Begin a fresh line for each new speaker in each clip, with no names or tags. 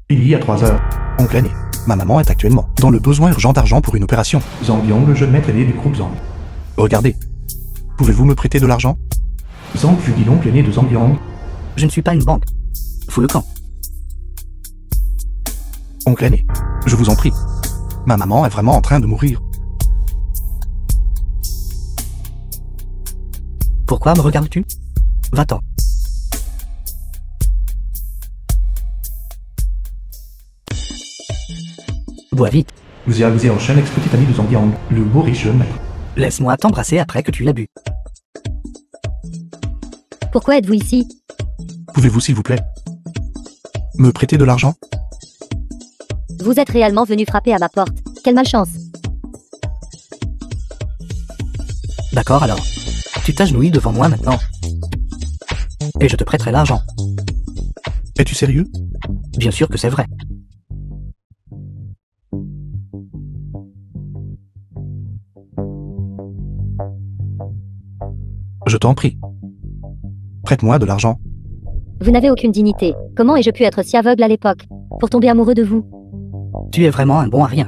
Il y a 3 heures. Oncle Aîné, ma maman est actuellement dans le besoin urgent d'argent pour une opération. Zambiang, le jeune maître aîné du groupe Zang. Regardez. Pouvez-vous me prêter de l'argent? Zang fut dit l'oncle aîné de Zambiang.
Je ne suis pas une banque. Fous le camp.
Oncle Aîné, je vous en prie. Ma maman est vraiment en train de mourir.
Pourquoi me regardes-tu? Va-t'en. Bois vite.
Vous y avez un jeune ex-petit ami de Zambiang, le beau riche jeune maître.
Laisse-moi t'embrasser après que tu l'as bu.
Pourquoi êtes-vous ici?
Pouvez-vous s'il vous plaît me prêter de l'argent?
Vous êtes réellement venu frapper à ma porte. Quelle malchance.
D'accord alors. Tu t'agenouilles devant moi maintenant. Et je te prêterai l'argent.
Es-tu sérieux?
Bien sûr que c'est vrai.
Je t'en prie. Prête-moi de l'argent.
Vous n'avez aucune dignité. Comment ai-je pu être si aveugle à l'époque pour tomber amoureux de vous?
Tu es vraiment un bon à rien.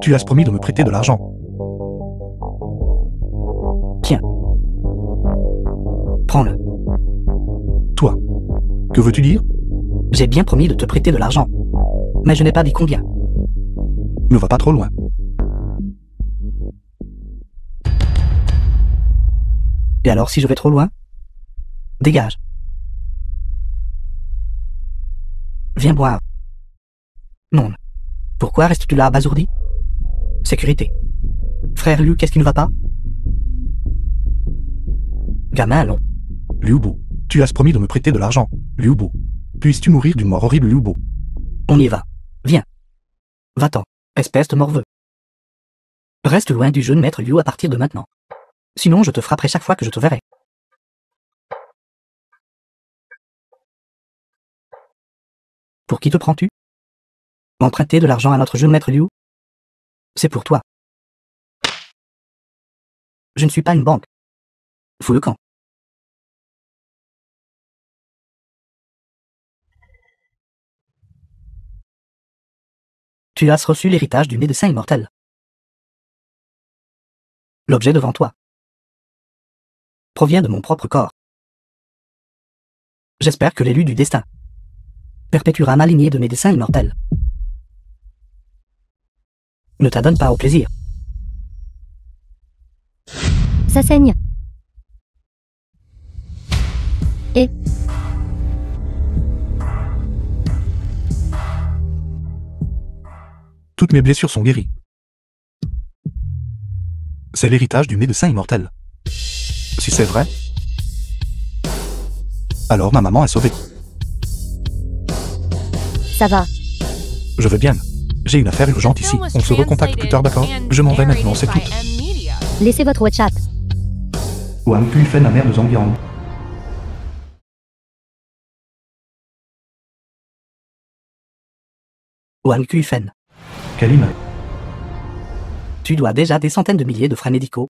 Tu as promis de me prêter de l'argent.
Tiens. Prends-le.
Toi, que veux-tu dire?
J'ai bien promis de te prêter de l'argent. Mais je n'ai pas dit combien.
Ne va pas trop loin.
Et alors si je vais trop loin? Dégage. Viens boire. Non. Pourquoi restes-tu là abasourdi? Sécurité. Frère Liu, qu'est-ce qui ne va pas? Gamin, allons.
Liu Bo, tu as promis de me prêter de l'argent. Liu Bo, puisses-tu mourir d'une mort horrible, Liu Bo?
On y va. Viens. Va-t'en, espèce de morveux. Reste loin du jeune maître Liu à partir de maintenant. Sinon je te frapperai chaque fois que je te verrai. Pour qui te prends-tu? Emprunter de l'argent à notre jeune maître Liu? C'est pour toi. Je ne suis pas une banque. Fous le camp. Tu as reçu l'héritage du médecin immortel. L'objet devant toi provient de mon propre corps. J'espère que l'élu du destin perpétuera ma lignée de médecins immortels. Ne t'adonne pas au plaisir.
Ça saigne. Et
Toutes mes blessures sont guéries. C'est l'héritage du médecin immortel. Si c'est vrai, alors ma maman est sauvée.
ça va.
Je vais bien. J'ai une affaire urgente ici. On se recontacte plus tard, d'accord? Je m'en vais maintenant, c'est tout.
Laissez votre WhatsApp.
Wang Kui fait la mère de Zambiang.
Wang Kui-fen,
Kalima.
tu dois déjà des centaines de milliers de frais médicaux.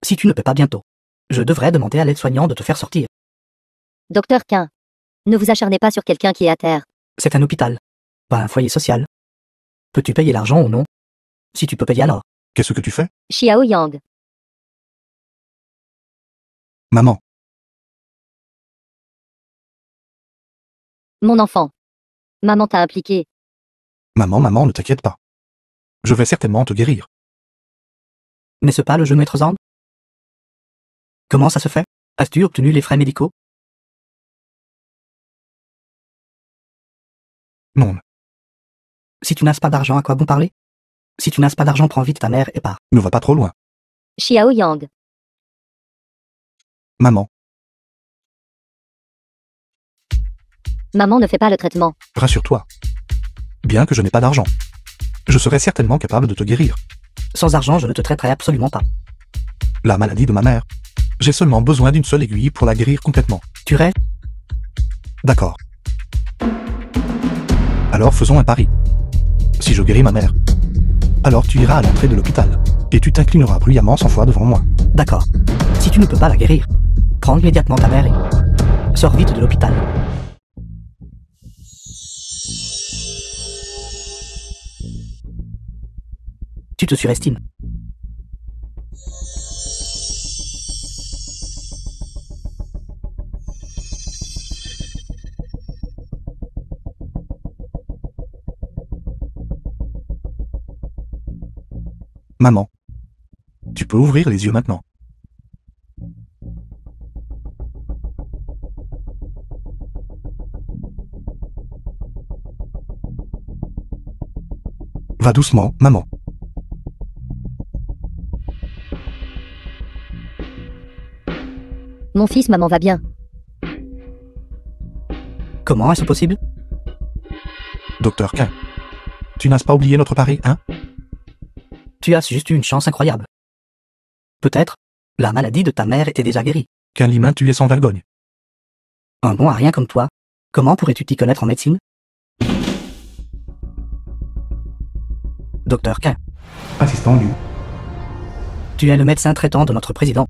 Si tu ne peux pas bientôt, je devrais demander à l'aide-soignant de te faire sortir.
Docteur Quin, ne vous acharnez pas sur quelqu'un qui est à terre.
C'est un hôpital, pas un foyer social. Peux-tu payer l'argent ou non? Si tu peux payer alors.
Qu'est-ce que tu fais?
Xiao Yang.
Maman.
Mon enfant. Maman t'a impliqué.
Maman, ne t'inquiète pas. Je vais certainement te guérir.
N'est-ce pas le jeune maître Zang? Comment ça se fait? As-tu obtenu les frais médicaux?
Non.
Si tu n'as pas d'argent, à quoi bon parler? Si tu n'as pas d'argent, prends vite ta mère et pars.
Ne va pas trop loin.
Xiao Yang.
Maman,
Maman ne fait pas le traitement.
rassure-toi. Bien que je n'ai pas d'argent, je serai certainement capable de te guérir.
Sans argent, je ne te traiterai absolument pas.
La maladie de ma mère. J'ai seulement besoin d'une seule aiguille pour la guérir complètement.
Tu rêves?
D'accord. Alors faisons un pari. Si je guéris ma mère, alors tu iras à l'entrée de l'hôpital, et tu t'inclineras bruyamment 100 fois devant moi.
D'accord. Si tu ne peux pas la guérir, prends immédiatement ta mère et... Sors vite de l'hôpital. Tu te surestimes.
Maman. Tu peux ouvrir les yeux maintenant. Va doucement, maman.
Mon fils, maman va bien.
Comment est-ce possible?
Docteur Quin. Tu n'as pas oublié notre pari, hein?
Tu as juste eu une chance incroyable. Peut-être, la maladie de ta mère était déjà guérie.
Qu'un limain tu es sans vergogne.
Un bon à rien comme toi, comment pourrais-tu t'y connaître en médecine? Docteur Quin,
Assistant Liu.
tu es le médecin traitant de notre président.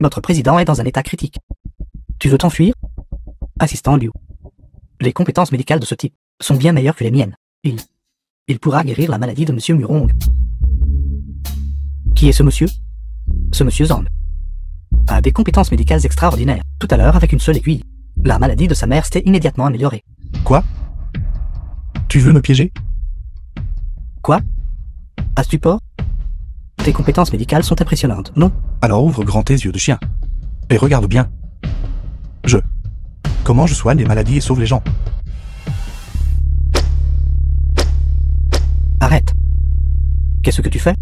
Notre président est dans un état critique. Tu veux t'enfuir? Assistant Liu. Les compétences médicales de ce type sont bien meilleures que les miennes. Il pourra guérir la maladie de Monsieur Murong. Qui est ce monsieur? Ce monsieur Zhang a des compétences médicales extraordinaires. Tout à l'heure, avec une seule aiguille, la maladie de sa mère s'était immédiatement améliorée.
Quoi? Tu veux me piéger?
Quoi? À stupor? Tes compétences médicales sont impressionnantes, non?
Alors ouvre grand tes yeux de chien. Et regarde bien. Comment je soigne les maladies et sauve les gens?
Arrête. Qu'est-ce que tu fais?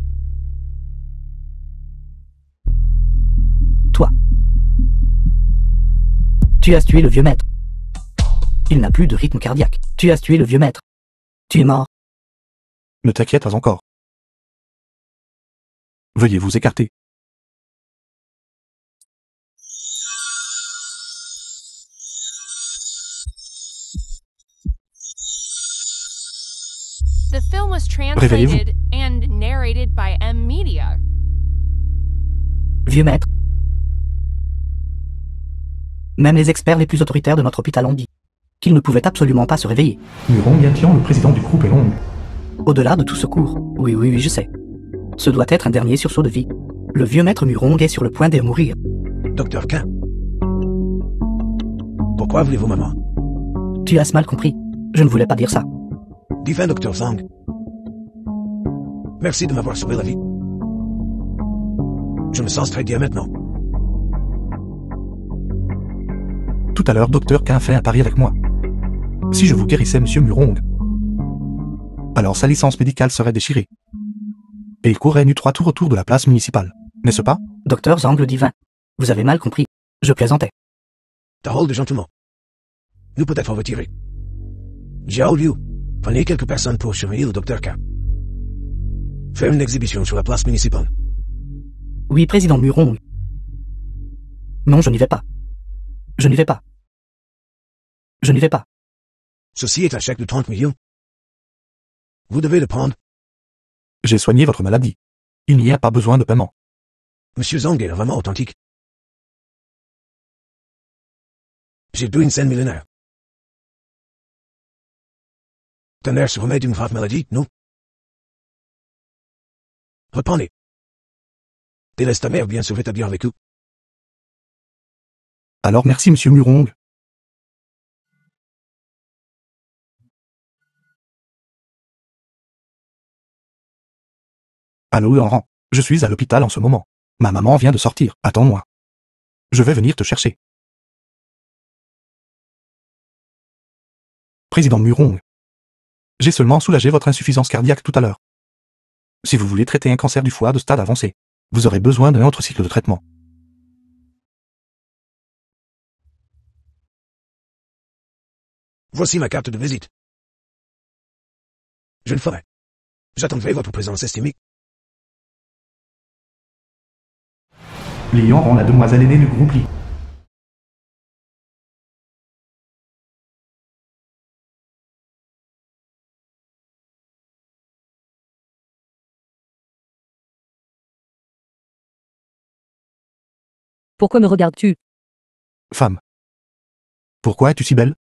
Toi. Tu as tué le vieux maître. Il n'a plus de rythme cardiaque. Tu as tué le vieux maître. Tu es mort.
Ne t'inquiète pas encore. Veuillez vous écarter.
The film was
Réveillez-vous.
translated and narrated by M Media.
Vieux maître. Même les experts les plus autoritaires de notre hôpital ont dit qu'il ne pouvait absolument pas se réveiller.
Muron Yantian, le président du groupe est long.
Au-delà de tout secours. Oui, je sais. Ce doit être un dernier sursaut de vie. Le vieux maître Murong est sur le point de mourir.
Docteur Quin. Pourquoi voulez-vous maman?
Tu as mal compris. Je ne voulais pas dire ça.
Divin Docteur Zhang. Merci de m'avoir sauvé la vie. Je me sens très bien maintenant.
Tout à l'heure, docteur Quin fait un pari avec moi. Si je vous guérissais, monsieur Murong, alors sa licence médicale serait déchirée. Et il courait nu 3 tours autour de la place municipale, n'est-ce pas?
Docteur Zhang le divin. Vous avez mal compris. Je plaisantais.
Drôle de gentleman. Nous peut-être retirer. Jiao Liu, prenez quelques personnes pour surveiller le docteur K. Faire une exhibition sur la place municipale.
Oui, président Murong. Non, je n'y vais pas. Je n'y vais pas. Je n'y vais pas.
Ceci est un chèque de 30 millions. Vous devez le prendre.
J'ai soigné votre maladie. Il n'y a pas besoin de paiement.
Monsieur Zhang est vraiment authentique. J'ai dû une scène millénaire. Ta mère se remet d'une grave maladie, non? Reprenez. Délaisse ta mère bien sauver ta bien avec vous.
Alors merci monsieur Murong. Allô Laurent, je suis à l'hôpital en ce moment. Ma maman vient de sortir, attends-moi. Je vais venir te chercher. Président Murong. J'ai seulement soulagé votre insuffisance cardiaque tout à l'heure. Si vous voulez traiter un cancer du foie de stade avancé, vous aurez besoin d'un autre cycle de traitement.
Voici ma carte de visite. Je le ferai. J'attendrai votre présence estimée.
Lyon rend la demoiselle aînée du groupe Li.
Pourquoi me regardes-tu?
Femme. Pourquoi es-tu si belle?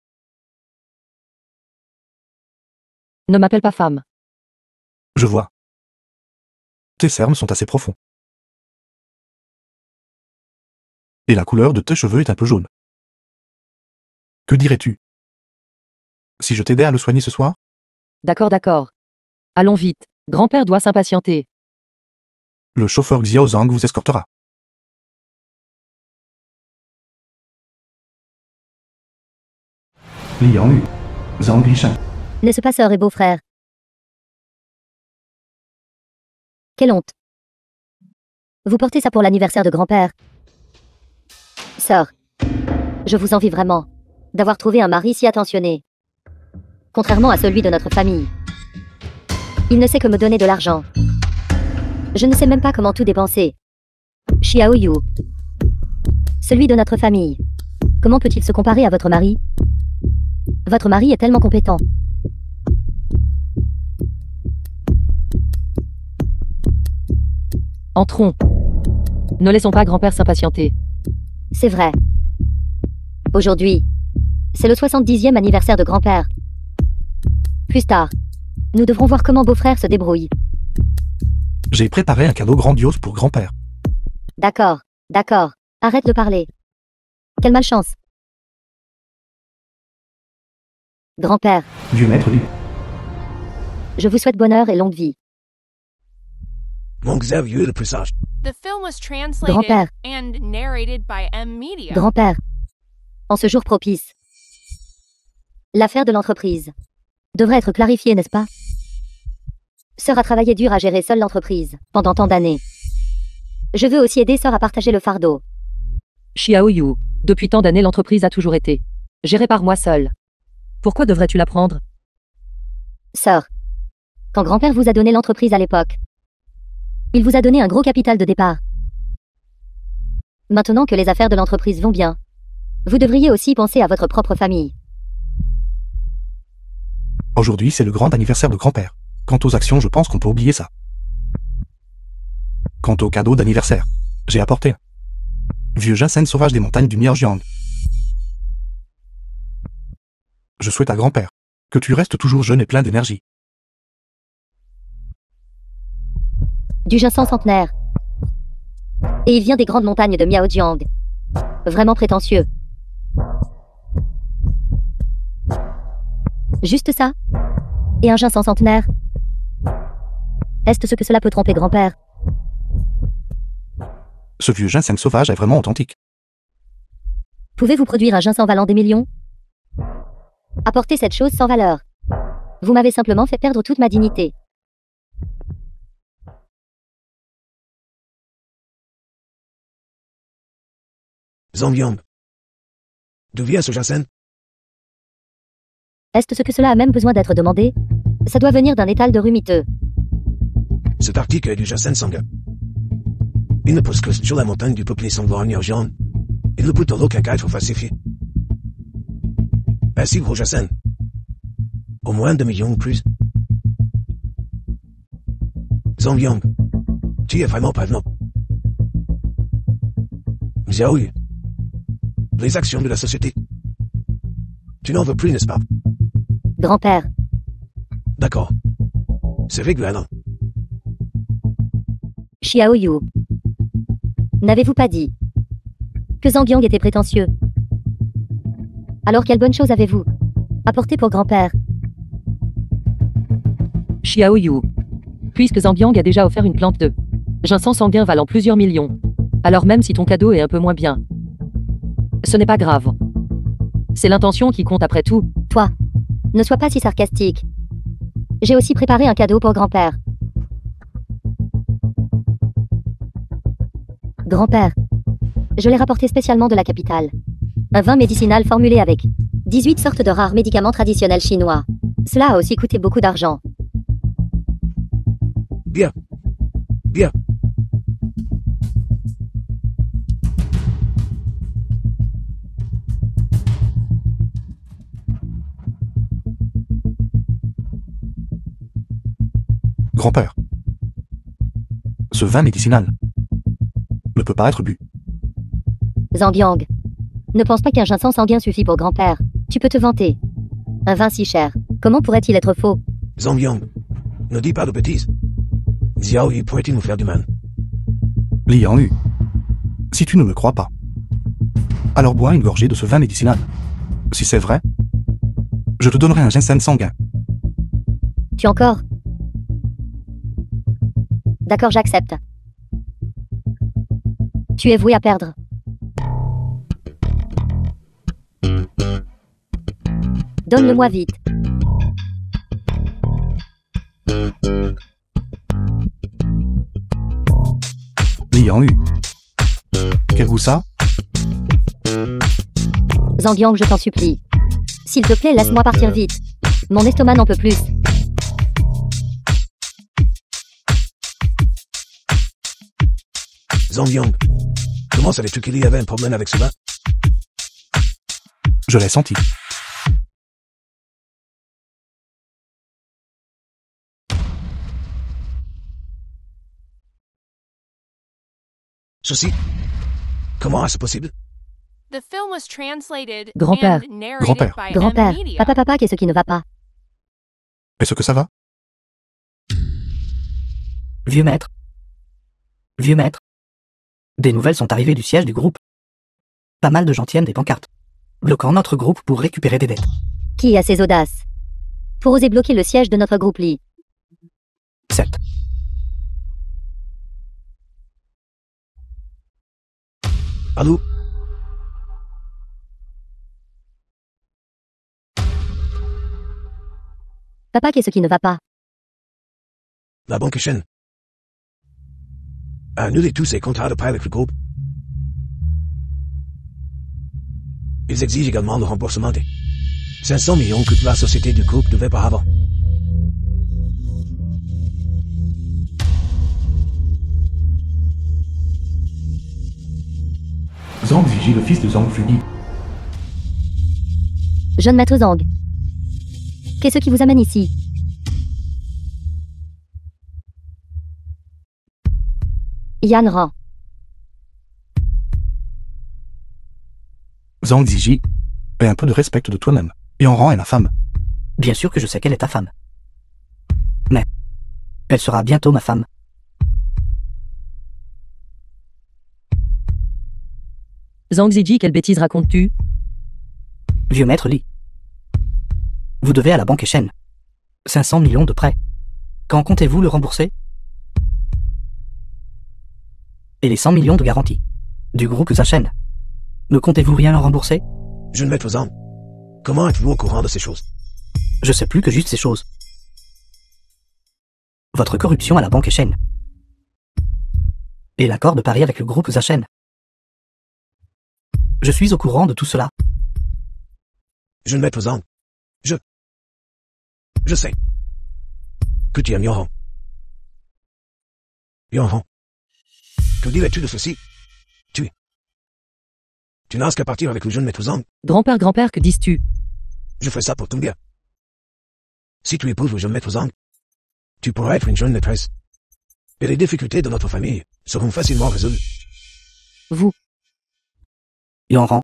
Ne m'appelle pas femme.
Je vois. Tes cernes sont assez profonds. Et la couleur de tes cheveux est un peu jaune. Que dirais-tu si je t'aidais à le soigner ce soir?
D'accord, d'accord. Allons vite. Grand-père doit s'impatienter.
Le chauffeur Xiao Zhang vous escortera. Liang Yu. Zhang Lishan.
N'est-ce pas sœur et beau-frère? Quelle honte. Vous portez ça pour l'anniversaire de grand-père. Sœur, je vous envie vraiment d'avoir trouvé un mari si attentionné. Contrairement à celui de notre famille. Il ne sait que me donner de l'argent. Je ne sais même pas comment tout dépenser. Xiao Yu. Celui de notre famille. Comment peut-il se comparer à votre mari? Votre mari est tellement compétent.
Entrons. Ne laissons pas grand-père s'impatienter.
C'est vrai. Aujourd'hui, c'est le 70e anniversaire de grand-père. Plus tard, nous devrons voir comment beau-frère se débrouille.
J'ai préparé un cadeau grandiose pour grand-père.
D'accord, d'accord. Arrête de parler. Quelle malchance. Grand-père,
Dieu maître dit.
je vous souhaite bonheur et longue vie.
Mon Xavier est le plus sage.
The film was translated
Grand-père.
and narrated by M Media.
Grand-père, en ce jour propice, l'affaire de l'entreprise devrait être clarifiée, n'est-ce pas? Sœur a travaillé dur à gérer seule l'entreprise pendant tant d'années. Je veux aussi aider Sœur à partager le fardeau.
Xiao Yu. Depuis tant d'années, l'entreprise a toujours été gérée par moi seule. Pourquoi devrais-tu la prendre?
Sœur, quand grand-père vous a donné l'entreprise à l'époque, il vous a donné un gros capital de départ. Maintenant que les affaires de l'entreprise vont bien, vous devriez aussi penser à votre propre famille.
Aujourd'hui, c'est le grand anniversaire de grand-père. Quant aux actions, je pense qu'on peut oublier ça. Quant au cadeau d'anniversaire, j'ai apporté un vieux ginseng sauvage des montagnes du Miaojiang. Je souhaite à grand-père que tu restes toujours jeune et plein d'énergie.
Du ginseng centenaire. Et il vient des grandes montagnes de Miaojiang. Vraiment prétentieux. Juste ça? Et un ginseng centenaire? Est-ce ce que cela peut tromper grand-père?
Ce vieux ginseng sauvage est vraiment authentique.
Pouvez-vous produire un ginseng valant des millions? Apportez cette chose sans valeur. Vous m'avez simplement fait perdre toute ma dignité.
Zhongyang. D'où vient ce ginseng?
Est-ce ce que cela a même besoin d'être demandé? Ça doit venir d'un étal de rue miteux.
Cet article est du ginseng sanguin. Il ne pousse que sur la montagne du peuplé sanglant Miaojiang. Il ne pousse dans aucun cas être falsifié. Ainsi gros ginseng. Au moins 2 millions ou plus. Zhongyang. Tu es vraiment prévenant. Xiao Yu. Les actions de la société. Tu n'en veux plus, n'est-ce pas?
Grand-père,
D'accord. C'est régulièrement.
Xiao Yu. N'avez-vous pas dit que Zhang était prétentieux? Alors quelle bonne chose avez-vous apporté pour grand-père?
Xiao Yu. Puisque Zhang a déjà offert une plante de ginseng sanguin valant plusieurs millions. Alors même si ton cadeau est un peu moins bien, ce n'est pas grave. C'est l'intention qui compte après tout.
Toi, ne sois pas si sarcastique. J'ai aussi préparé un cadeau pour grand-père. Grand-père, je l'ai rapporté spécialement de la capitale. Un vin médicinal formulé avec 18 sortes de rares médicaments traditionnels chinois. Cela a aussi coûté beaucoup d'argent.
Bien. Bien.
Grand-père. Ce vin médicinal ne peut pas être bu.
Zhang, Ne pense pas qu'un sang sanguin suffit pour grand-père. Tu peux te vanter. Un vin si cher, comment pourrait-il être faux?
Zhang Yong, ne dis pas de bêtises. Xiao Yu pourrait-il nous faire du mal?
Liang Yu. Si tu ne me crois pas, alors bois une gorgée de ce vin médicinal. Si c'est vrai, je te donnerai un ginseng sanguin.
Tu encore? D'accord, j'accepte. Tu es voué à perdre. Donne-le-moi vite.
Liang Yu. Quel goût ça?
Zhang Yang, je t'en supplie. S'il te plaît, laisse-moi partir vite. Mon estomac n'en peut plus.
Zhang Yong, comment savais-tu qu'il y avait un problème avec ce vin?
Je l'ai senti.
Ceci? Comment est-ce possible?
The film was translated
Grand-père.
and narrated
Grand-père.
by
Grand-père,
M-Media.
papa, qu'est-ce qui ne va pas?
Est-ce que ça va?
Vieux maître. Vieux maître. Des nouvelles sont arrivées du siège du groupe. Pas mal de gens tiennent des pancartes, bloquant notre groupe pour récupérer des dettes.
Qui a ces audaces? Pour oser bloquer le siège de notre groupe Li.
Certes.
Allô?
Papa, qu'est-ce qui ne va pas?
La banque Shen a annulé tous ses contrats de prêt avec le groupe. Ils exigent également le remboursement des 500 millions que la société du groupe devait par avant.
Zhang Ziji, le fils de Zhang Fudi.
Jeune maître Zhang. Qu'est-ce qui vous amène ici? Yan Ran.
Zhang Ziji. Et un peu de respect de toi-même. Yan Ran est ma femme.
Bien sûr que je sais qu'elle est ta femme. Mais elle sera bientôt ma femme.
Zhang Ziji, quelle bêtise racontes-tu?
Vieux maître Li. Vous devez à la banque Shen 500 millions de prêts. Quand comptez-vous le rembourser? Et les 100 millions de garantie du groupe Zachen. Ne comptez-vous rien en rembourser?
Jeune maître Zhang, comment êtes-vous au courant de ces choses?
Je sais plus que juste ces choses. Votre corruption à la banque Shen. Et l'accord de Paris avec le groupe Zachen. Je suis au courant de tout cela.
Jeune maître Zhang, je sais que tu aimes Yan Ran. Yan Ran, que dirais-tu de ceci? Tu n'as qu'à partir avec le jeune maître Zhang.
Grand-père, que dis-tu?
Je fais ça pour ton bien. Si tu épouses le jeune maître Zhang, tu pourras être une jeune maîtresse. Et les difficultés de notre famille seront facilement résolues.
Vous.
Yan Ran.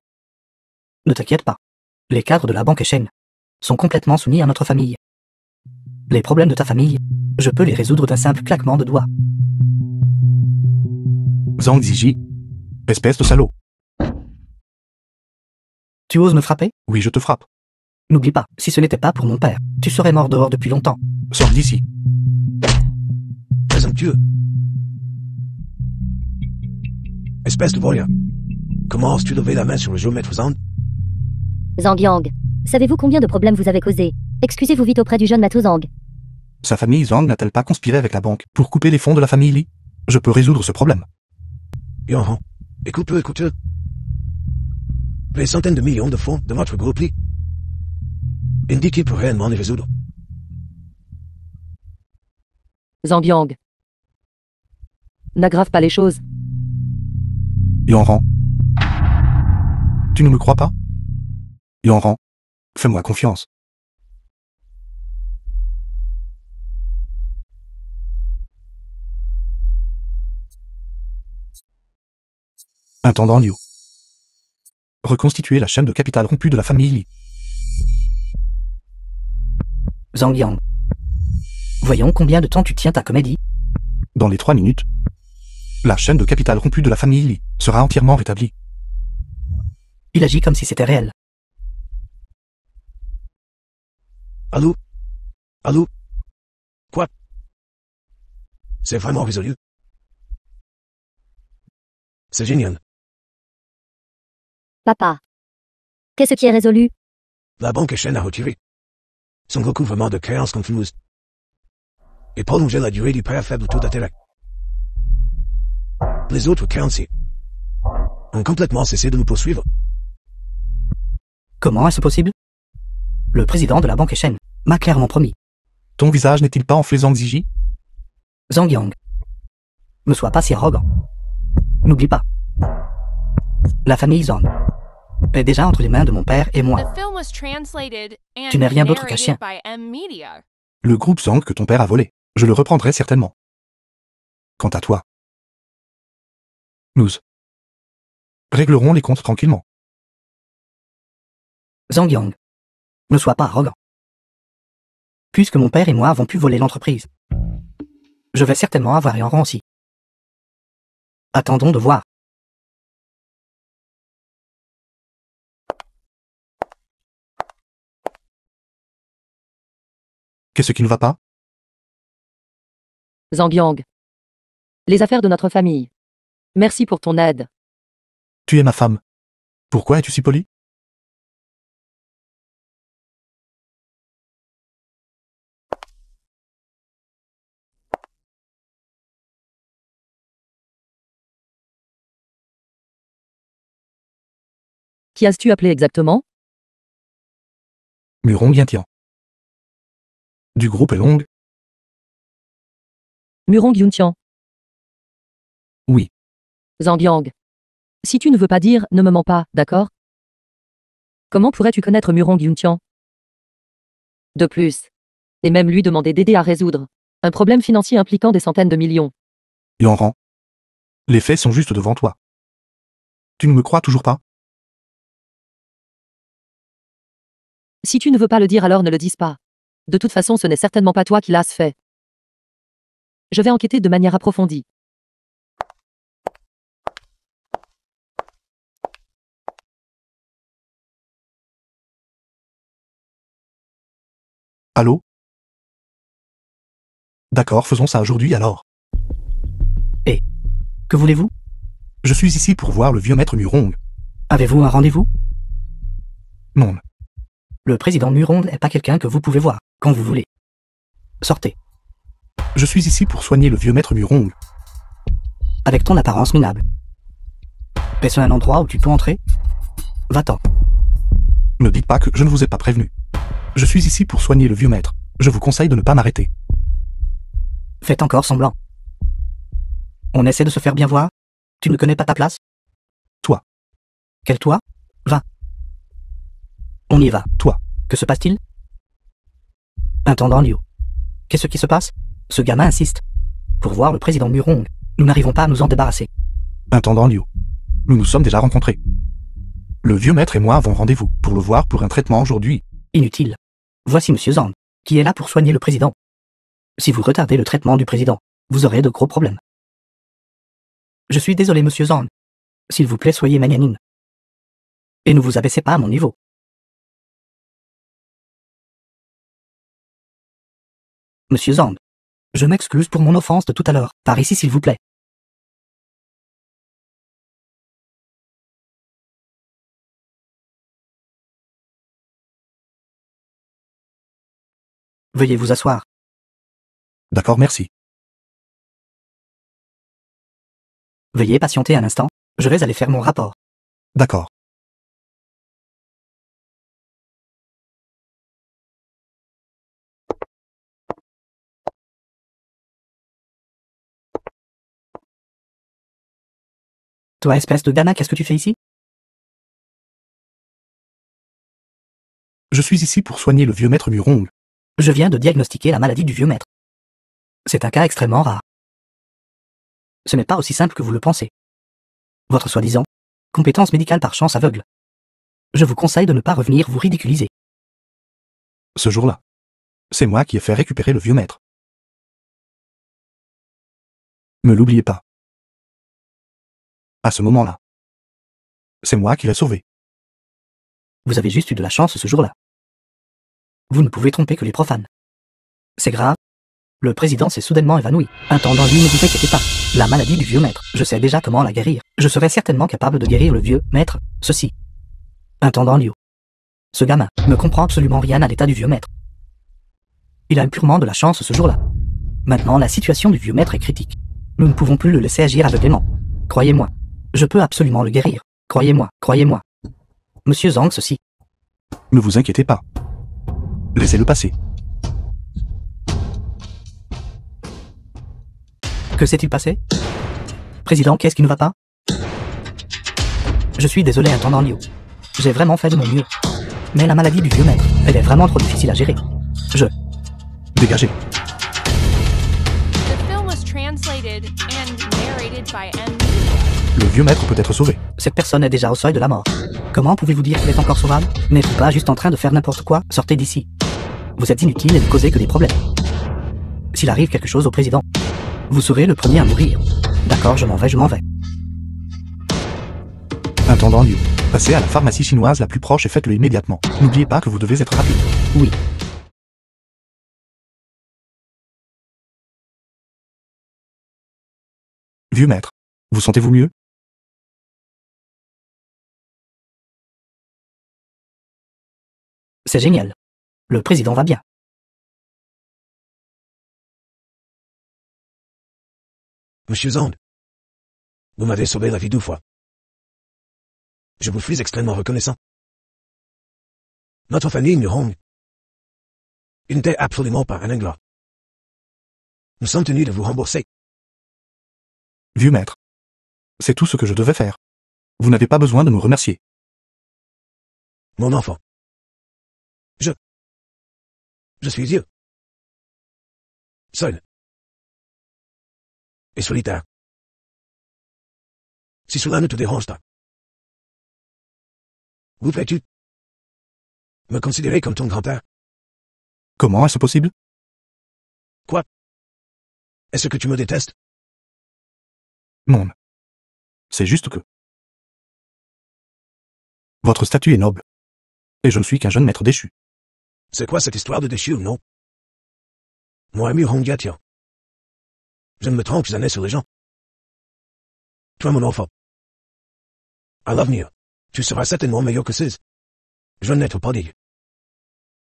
Ne t'inquiète pas. Les cadres de la banque Shen sont complètement soumis à notre famille. Les problèmes de ta famille, je peux les résoudre d'un simple claquement de doigts.
Zhang Ziji. Espèce de salaud.
Tu oses me frapper?
Oui, je te frappe.
N'oublie pas, si ce n'était pas pour mon père, tu serais mort dehors depuis longtemps.
Sors d'ici.
Présomptueux. Espèce de voyeur. Comment oses-tu lever la main sur le jeune maître Zhang?
Zhang Yang. Savez-vous combien de problèmes vous avez causés? Excusez-vous vite auprès du jeune maître Zhang.
Sa famille Zhang n'a-t-elle pas conspiré avec la banque pour couper les fonds de la famille Li? Je peux résoudre ce problème.
Yan Ran, écoute-le. Les centaines de millions de fonds de notre groupe Li indiquent qu'il peut réellement les résoudre.
Zhang Yang. N'aggrave pas les choses.
Yan Ran. Tu ne me crois pas? Yan Ran, fais-moi confiance. Intendant Liu. Reconstituer la chaîne de capital rompue de la famille Li.
Zhang Yang. Voyons combien de temps tu tiens ta comédie.
Dans les 3 minutes, la chaîne de capital rompue de la famille Li sera entièrement rétablie.
Il agit comme si c'était réel.
Allô? Allô? Quoi? C'est vraiment résolu? C'est génial.
Papa. Qu'est-ce qui est résolu?
La banque Shen a retiré son recouvrement de créances confuses et prolongé la durée du prêt à faible taux d'intérêt. Les autres créanciers ont complètement cessé de nous poursuivre.
Comment est-ce possible? Le président de la banque Shen m'a clairement promis.
Ton visage n'est-il pas enflé, Zhang Ziyi?
Zhang Yang. Ne sois pas si arrogant. N'oublie pas. La famille Zhang est déjà entre les mains de mon père et moi.
The film was translated and
Tu n'es rien d'autre qu'un chien.
narrated by M Media.
Le groupe Zhang que ton père a volé, je le reprendrai certainement. Quant à toi, nous réglerons les comptes tranquillement.
Zhang Yang. Ne sois pas arrogant. Puisque mon père et moi avons pu voler l'entreprise, je vais certainement avoir un rang aussi. Attendons de voir.
Qu'est-ce qui ne va pas?
Zhang Yang. Les affaires de notre famille. Merci pour ton aide.
Tu es ma femme. Pourquoi es-tu si poli?
Qui as-tu appelé exactement?
Murong Yintian. Du groupe Long?
Murong Yuntian.
Oui.
Zhang Yang. Si tu ne veux pas dire, ne me mens pas, d'accord? Comment pourrais-tu connaître Murong Yuntian? De plus. Et même lui demander d'aider à résoudre un problème financier impliquant des centaines de millions.
Yanran. Les faits sont juste devant toi. Tu ne me crois toujours pas?
Si tu ne veux pas le dire, alors ne le dises pas. De toute façon, ce n'est certainement pas toi qui l'as fait. Je vais enquêter de manière approfondie.
Allô? D'accord, faisons ça aujourd'hui alors.
Que voulez-vous?
Je suis ici pour voir le vieux maître Murong.
Avez-vous un rendez-vous?
Non.
Le président Murong n'est pas quelqu'un que vous pouvez voir quand vous voulez. Sortez.
Je suis ici pour soigner le vieux maître Murong.
Avec ton apparence minable. Est-ce un endroit où tu peux entrer? Va-t'en.
Ne dites pas que je ne vous ai pas prévenu. Je suis ici pour soigner le vieux maître. Je vous conseille de ne pas m'arrêter.
Faites encore semblant. On essaie de se faire bien voir? Tu ne connais pas ta place?
Toi.
Quel toi? Va. On y va.
Toi.
Que se passe-t-il? Intendant Liu. Qu'est-ce qui se passe? Ce gamin insiste. Pour voir le président Murong, nous n'arrivons pas à nous en débarrasser.
Intendant Liu. Nous nous sommes déjà rencontrés. Le vieux maître et moi avons rendez-vous pour le voir pour un traitement aujourd'hui.
Inutile. Voici Monsieur Zhang, qui est là pour soigner le président. Si vous retardez le traitement du président, vous aurez de gros problèmes. Je suis désolé, Monsieur Zhang. S'il vous plaît, soyez magnanime. Et ne vous abaissez pas à mon niveau. Monsieur Zhang, je m'excuse pour mon offense de tout à l'heure. Par ici, s'il vous plaît. Veuillez vous asseoir.
D'accord, merci.
Veuillez patienter un instant, je vais aller faire mon rapport.
D'accord.
Toi, espèce de gamin, qu'est-ce que tu fais ici?
Je suis ici pour soigner le vieux maître Murong.
Je viens de diagnostiquer la maladie du vieux maître. C'est un cas extrêmement rare. Ce n'est pas aussi simple que vous le pensez. Votre soi-disant compétence médicale par chance aveugle Je vous conseille de ne pas revenir vous ridiculiser.
Ce jour-là, c'est moi qui ai fait récupérer le vieux maître. Ne l'oubliez pas. À ce moment-là, c'est moi qui l'ai sauvé.
Vous avez juste eu de la chance ce jour-là. Vous ne pouvez tromper que les profanes. C'est grave. Le président s'est soudainement évanoui. Intendant lui, ne vous inquiétez pas. La maladie du vieux maître, je sais déjà comment la guérir. Je serai certainement capable de guérir le vieux maître, ceci. Intendant Liu. Ce gamin ne comprend absolument rien à l'état du vieux maître. Il a eu purement de la chance ce jour-là. Maintenant, la situation du vieux maître est critique. Nous ne pouvons plus le laisser agir aveuglément. Croyez-moi. Je peux absolument le guérir. Croyez-moi, croyez-moi. Monsieur Zhang, ceci.
Ne vous inquiétez pas. Laissez-le passer.
Que s'est-il passé? Président, qu'est-ce qui ne va pas? Je suis désolé, intendant Liu. J'ai vraiment fait de mon mieux. Mais la maladie du vieux maître, elle est vraiment trop difficile à gérer.
Dégagez.
The film was translated and narrated by M.
Le vieux maître peut être sauvé.
Cette personne est déjà au seuil de la mort. Comment pouvez-vous dire qu'il est encore sauvable? N'êtes-vous pas juste en train de faire n'importe quoi? Sortez d'ici. Vous êtes inutile et ne causez que des problèmes. S'il arrive quelque chose au président, vous serez le premier à mourir. D'accord, je m'en vais.
Intendant Liu, passez à la pharmacie chinoise la plus proche et faites-le immédiatement. N'oubliez pas que vous devez être rapide.
Oui.
Vieux maître, vous sentez-vous mieux?
C'est génial. Le président va bien.
Monsieur Zhang, vous m'avez sauvé la vie 2 fois. Je vous suis extrêmement reconnaissant. Notre famille Murong, il n'était absolument pas un ingrat. Nous sommes tenus de vous rembourser.
Vieux maître, c'est tout ce que je devais faire. Vous n'avez pas besoin de me remercier.
Mon enfant. Je suis vieux. Seul. Et solitaire. Si cela ne te dérange pas. Vous fais-tu me considérer comme ton grand-père?
Comment est-ce possible?
Quoi? Est-ce que tu me détestes?
Non. C'est juste que... Votre statut est noble. Et je ne suis qu'un jeune maître déchu.
C'est quoi cette histoire de déchu, non? Moi, Murong tiens. Je ne me trompe jamais sur les gens. Toi, mon enfant. À l'avenir, tu seras certainement meilleur que César. Je n'être pas digne.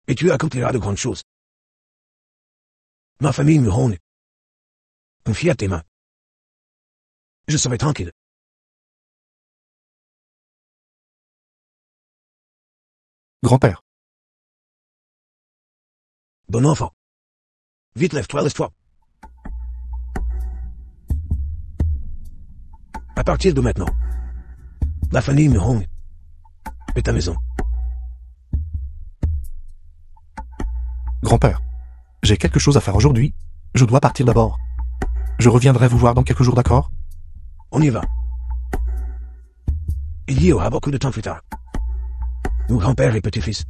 Et tu accompliras de grandes choses. Ma famille Murong. Confie à tes mains. Je serai tranquille.
Grand-père,
Bon enfant. Vite, lève-toi, laisse-toi. À partir de maintenant, la famille Murong est ta maison.
grand-père, j'ai quelque chose à faire aujourd'hui. Je dois partir d'abord. Je reviendrai vous voir dans quelques jours, d'accord?
On y va. Il y aura beaucoup de temps plus tard. Nous, grand-père et petit-fils,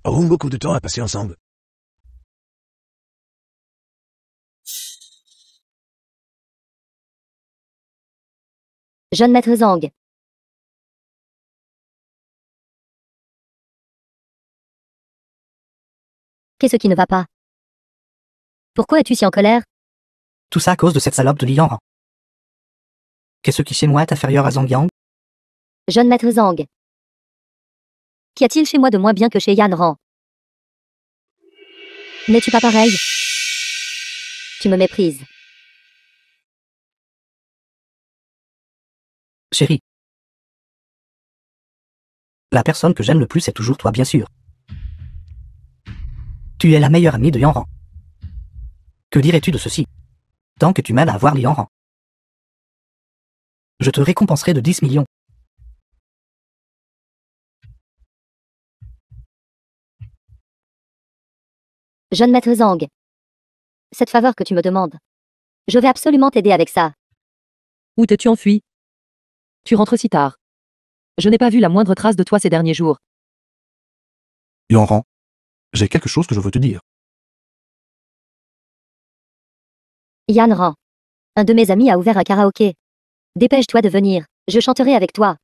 aurons beaucoup de temps à passer ensemble.
Jeune maître Zhang. Qu'est-ce qui ne va pas? Pourquoi es-tu si en colère?
Tout ça à cause de cette salope de Li Yanran. Qu'est-ce qui chez moi est inférieur à Zhang Yang?
Jeune maître Zhang. Qu'y a-t-il chez moi de moins bien que chez Yan Ran? N'es-tu pas pareil? Tu me méprises.
Chérie. La personne que j'aime le plus est toujours toi, bien sûr. Tu es la meilleure amie de Yanran. Que dirais-tu de ceci? Tant que tu m'aides à avoir Li Yanran, je te récompenserai de 10 millions.
Jeune maître Zhang. Cette faveur que tu me demandes. Je vais absolument t'aider avec ça.
Où t'es-tu enfui? Tu rentres si tard. Je n'ai pas vu la moindre trace de toi ces derniers jours.
Yanran, j'ai quelque chose que je veux te dire.
Yanran. Un de mes amis a ouvert un karaoké. Dépêche-toi de venir, je chanterai avec toi.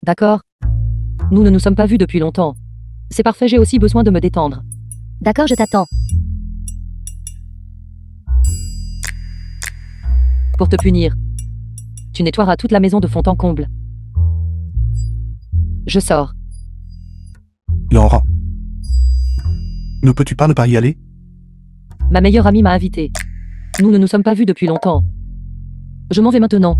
D'accord? Nous ne nous sommes pas vus depuis longtemps. C'est parfait, j'ai aussi besoin de me détendre.
D'accord, je t'attends.
Pour te punir, tu nettoieras toute la maison de fond en comble. Je sors.
Yanran. Ne peux-tu pas ne pas y aller?
Ma meilleure amie m'a invité. Nous ne nous sommes pas vus depuis longtemps. Je m'en vais maintenant.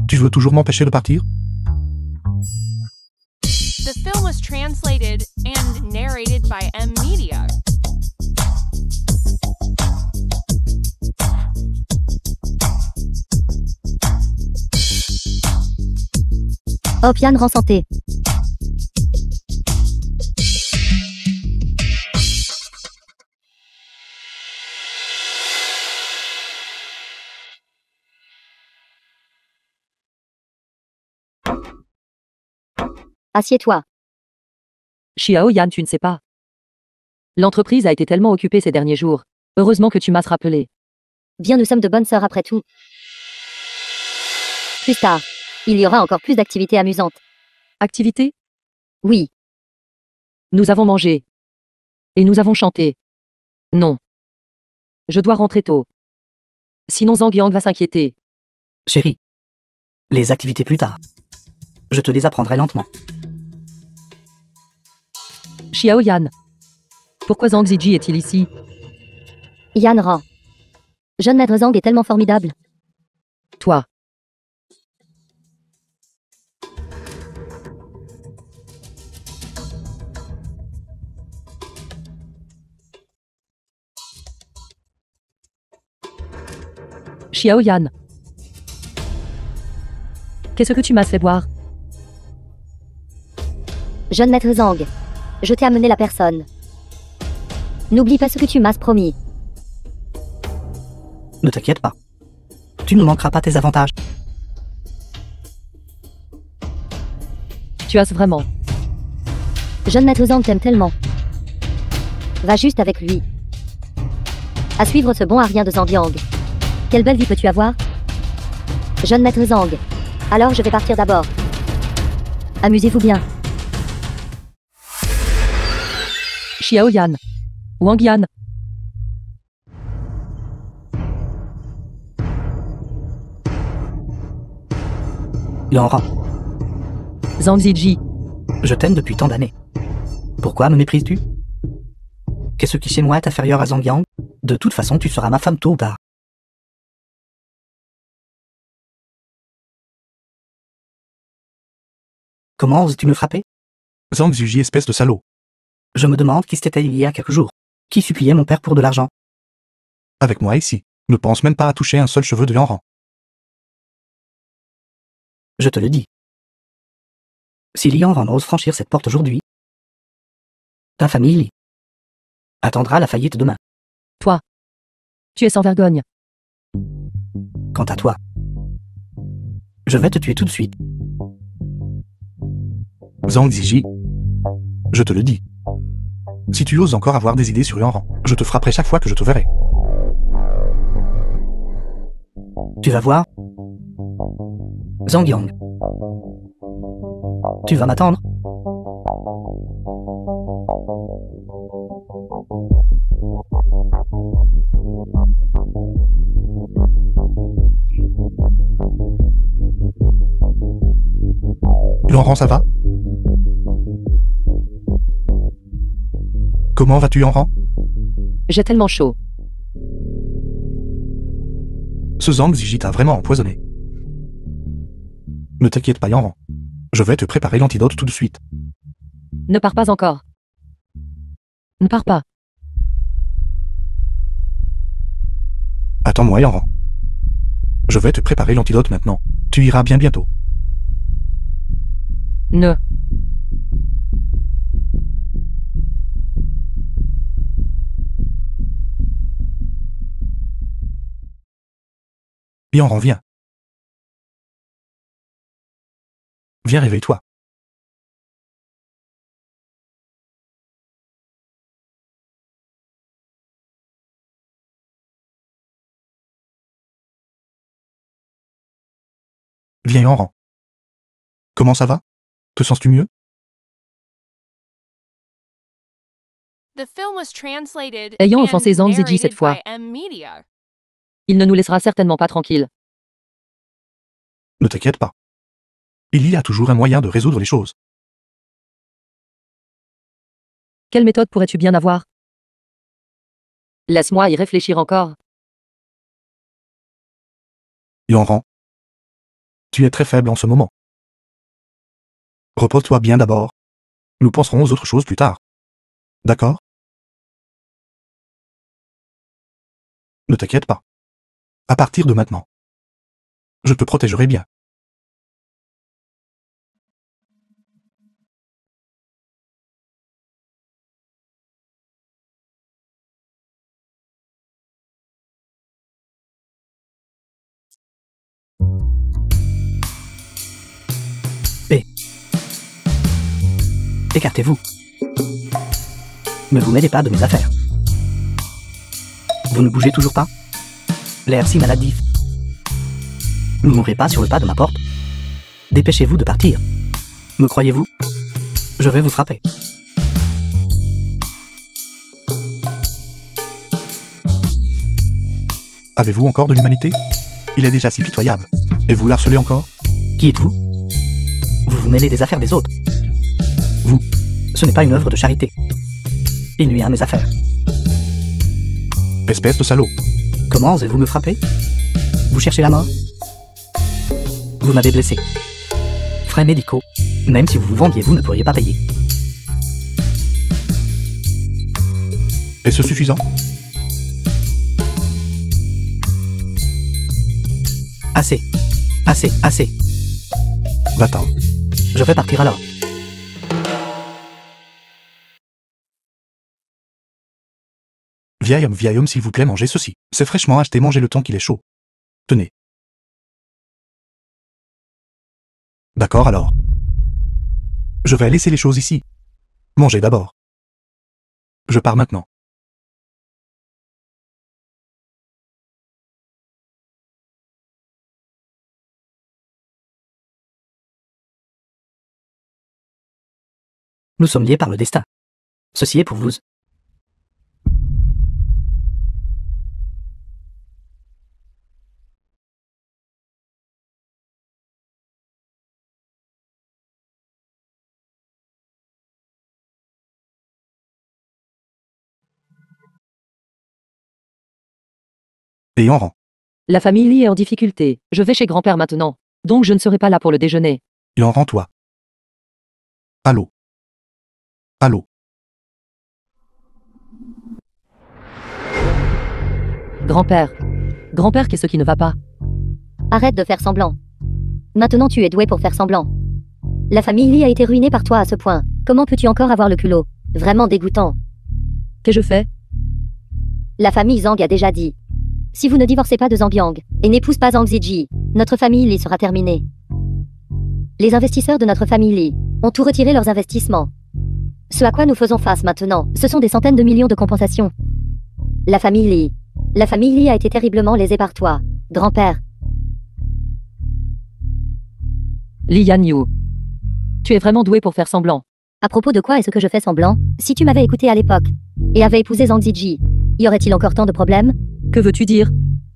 Tu veux toujours m'empêcher de partir?
The film was translated and narrated by M Media.
Hop, Yanran santé. Assieds-toi.
Xiao Yan, tu ne sais pas. L'entreprise a été tellement occupée ces derniers jours. Heureusement que tu m'as rappelé.
Bien, nous sommes de bonnes sœurs après tout. Plus tard, il y aura encore plus d'activités amusantes.
Activité?
Oui,
Nous avons mangé. Et nous avons chanté. Non. Je dois rentrer tôt. Sinon Zhang Yang va s'inquiéter.
Chérie. Les activités plus tard. Je te les apprendrai lentement.
Xiao Yan. Pourquoi Zhang Ziji est-il ici?
Yanran. Jeune maître Zhang est tellement formidable.
Toi. Xiao Yan. Qu'est-ce que tu m'as fait boire?
Jeune maître Zhang. Je t'ai amené la personne. N'oublie pas ce que tu m'as promis.
Ne t'inquiète pas. Tu ne manqueras pas tes avantages.
Tu as vraiment.
Jeune maître Zhang t'aime tellement. Va juste avec lui. À suivre ce bon arien de Zhangyang. Quelle belle vie peux-tu avoir? Jeune maître Zhang. Alors je vais partir d'abord. Amusez-vous bien.
Xiao Yan. Wang Yan.
Yanran,
Zhang Ziji.
je t'aime depuis tant d'années. Pourquoi me méprises-tu? Qu'est-ce qui chez moi est inférieur à Zhangyang? De toute façon, tu seras ma femme tôt ou tard. Comment oses-tu me frapper?
Zhang Ziyi, espèce de salaud.
Je me demande qui c'était il y a quelques jours. Qui suppliait mon père pour de l'argent?
Avec moi ici, ne pense même pas à toucher un seul cheveu de Yanran.
Je te le dis. Si Yanran ose franchir cette porte aujourd'hui, ta famille attendra la faillite demain.
Toi. Tu es sans vergogne.
Quant à toi, je vais te tuer tout de suite.
Zhang Ziyi, je te le dis. Si tu oses encore avoir des idées sur Yanran, je te frapperai chaque fois que je te verrai.
Tu vas voir. Zhangyang. Tu vas m'attendre?
Yanran, ça va? Comment vas-tu, Yanran?
J'ai tellement chaud.
Ce Zhang Ziyi t'a vraiment empoisonné. Ne t'inquiète pas, Yanran. Je vais te préparer l'antidote tout de suite.
Ne pars pas encore. Ne pars pas.
Attends-moi, Yanran. Je vais te préparer l'antidote maintenant. Tu iras bien bientôt.
Ne.
Yanran, viens. Viens, réveille-toi. Viens, Yanran. Comment ça va? Te sens-tu mieux?
The film was translated
Ayant
and
offensé Zhang Ziyi cette
narrated
fois.
by M-Media.
Il ne nous laissera certainement pas tranquilles.
Ne t'inquiète pas. Il y a toujours un moyen de résoudre les choses.
Quelle méthode pourrais-tu bien avoir? Laisse-moi y réfléchir encore.
Yanran. Tu es très faible en ce moment. Repose-toi bien d'abord. Nous penserons aux autres choses plus tard. D'accord? Ne t'inquiète pas. À partir de maintenant, je te protégerai bien.
Écartez-vous. Ne vous mêlez pas de mes affaires. Vous ne bougez toujours pas? L'air si maladif. Ne mourrez pas sur le pas de ma porte. Dépêchez-vous de partir. Me croyez-vous? Je vais vous frapper.
Avez-vous encore de l'humanité? Il est déjà si pitoyable. Et vous l'harcelez encore?
Qui êtes-vous? Vous vous mêlez des affaires des autres. Vous, ce n'est pas une œuvre de charité. Il nuit à mes affaires.
Espèce de salaud.
Comment osez-vous me frapper? Vous cherchez la mort? Vous m'avez blessé. Frais médicaux. Même si vous vous vendiez, vous ne pourriez pas payer.
Est-ce suffisant?
Assez. Assez, assez.
Va-t'en.
Je vais partir alors.
Vieil homme, s'il vous plaît, mangez ceci. C'est fraîchement acheté, mangez le temps qu'il est chaud. Tenez. D'accord alors. Je vais laisser les choses ici. Mangez d'abord. Je pars maintenant.
Nous sommes liés par le destin. Ceci est pour vous.
Et en rang.
La famille Li est en difficulté. Je vais chez grand-père maintenant. Donc je ne serai pas là pour le déjeuner.
Et en rang, toi. Allô. Allô.
Grand-père. Grand-père, qu'est-ce qui ne va pas?
Arrête de faire semblant. Maintenant tu es doué pour faire semblant. La famille Li a été ruinée par toi à ce point. Comment peux-tu encore avoir le culot? Vraiment dégoûtant.
Qu'ai-je fait?
La famille Zhang a déjà dit. Si vous ne divorcez pas de Zhang Yang et n'épouse pas Zhang Ziyi, notre famille Li sera terminée. Les investisseurs de notre famille Li ont tout retiré leurs investissements. Ce à quoi nous faisons face maintenant, ce sont des centaines de millions de compensations. La famille Li a été terriblement lésée par toi, grand-père.
Li Yanyu. Tu es vraiment doué pour faire semblant.
À propos de quoi est-ce que je fais semblant? Si tu m'avais écouté à l'époque et avais épousé Zhang Ziyi, y aurait-il encore tant de problèmes?
Que veux-tu dire?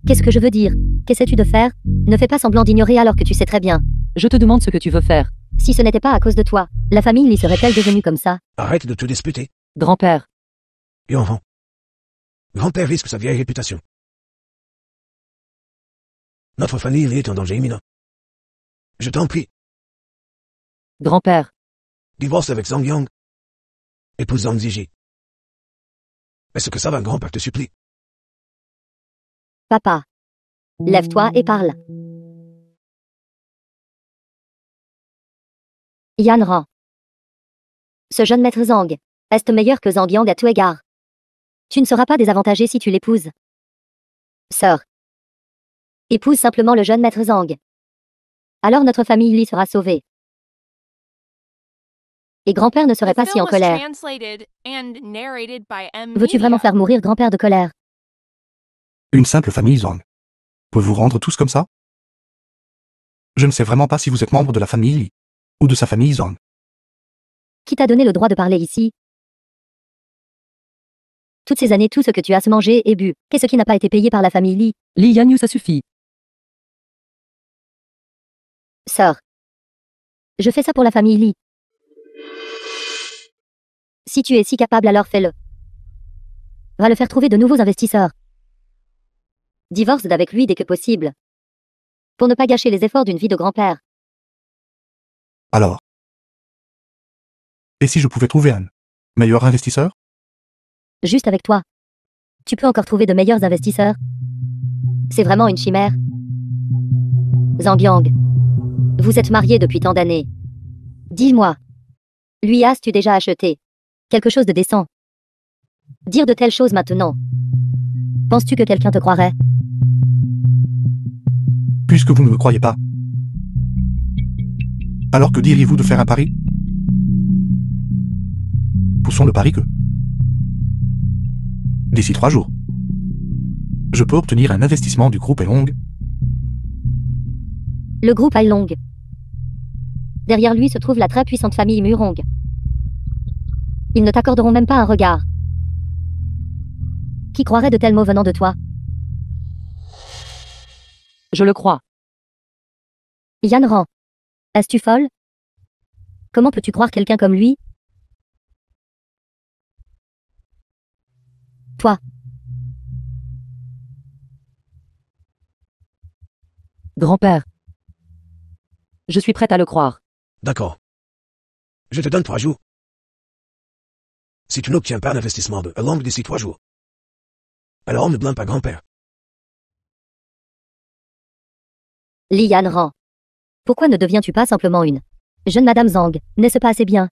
Qu'est-ce que je veux dire? Qu'essaies-tu de faire? Ne fais pas semblant d'ignorer alors que tu sais très bien.
Je te demande ce que tu veux faire.
Si ce n'était pas à cause de toi, la famille Li serait-elle devenue comme ça?
Arrête de te disputer.
Grand-père.
Et enfant. Grand-père risque sa vieille réputation. Notre famille est en danger imminent. Je t'en prie,
Grand-père.
divorce avec Zhang Yang. Épouse Zhang Ziyi. Est-ce que ça va, grand-père, te supplie?
Papa. Lève-toi et parle. Yan Ran. Ce jeune maître Zhang est meilleur que Zhang Yang à tout égard. Tu ne seras pas désavantagé si tu l'épouses. Sœur. Épouse simplement le jeune maître Zhang. Alors notre famille Li sera sauvée. Et grand-père ne serait
The
pas si
film
en
was
colère.
translated and narrated by M.
Veux-tu vraiment
Media.
faire mourir grand-père de colère?
Une simple famille Zhang. Peut vous rendre tous comme ça? Je ne sais vraiment pas si vous êtes membre de la famille Li ou de sa famille Zhang.
Qui t'a donné le droit de parler ici? Toutes ces années, tout ce que tu as mangé et bu, qu'est-ce qui n'a pas été payé par la famille Li?
Li Yanyu, ça suffit.
Sœur. Je fais ça pour la famille Li. Si tu es si capable, alors fais-le. Va le faire trouver de nouveaux investisseurs. Divorce d'avec lui dès que possible. Pour ne pas gâcher les efforts d'une vie de grand-père.
Alors. Et si je pouvais trouver un meilleur investisseur?
Juste avec toi. Tu peux encore trouver de meilleurs investisseurs. C'est vraiment une chimère. Zhang Yang. Vous êtes mariés depuis tant d'années. Dis-moi. Lui as-tu déjà acheté quelque chose de décent? Dire de telles choses maintenant. Penses-tu que quelqu'un te croirait?
Puisque vous ne me croyez pas. Alors que diriez-vous de faire un pari? Poussons le pari que d'ici 3 jours, je peux obtenir un investissement du groupe Elong.
Le groupe Ailong. Derrière lui se trouve la très puissante famille Murong. Ils ne t'accorderont même pas un regard. Qui croirait de tels mots venant de toi?
Je le crois.
Yan Ran. Es-tu folle? Comment peux-tu croire quelqu'un comme lui? Toi.
Grand-père. Je suis prête à le croire.
D'accord. Je te donne 3 jours. Si tu n'obtiens pas l'investissement de Elong d'ici 3 jours, alors ne blâme pas grand-père.
Li Yan Ran. Pourquoi ne deviens-tu pas simplement une jeune Madame Zhang? N'est-ce pas assez bien?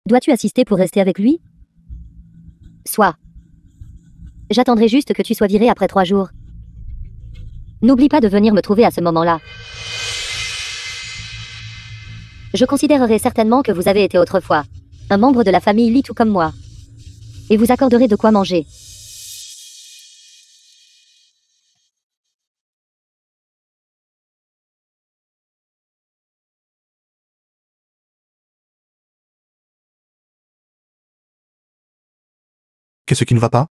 Dois-tu assister pour rester avec lui? Sois. J'attendrai juste que tu sois viré après 3 jours. N'oublie pas de venir me trouver à ce moment-là. Je considérerai certainement que vous avez été autrefois un membre de la famille Li tout comme moi. Et vous accorderez de quoi manger.
Qu'est-ce qui ne va pas?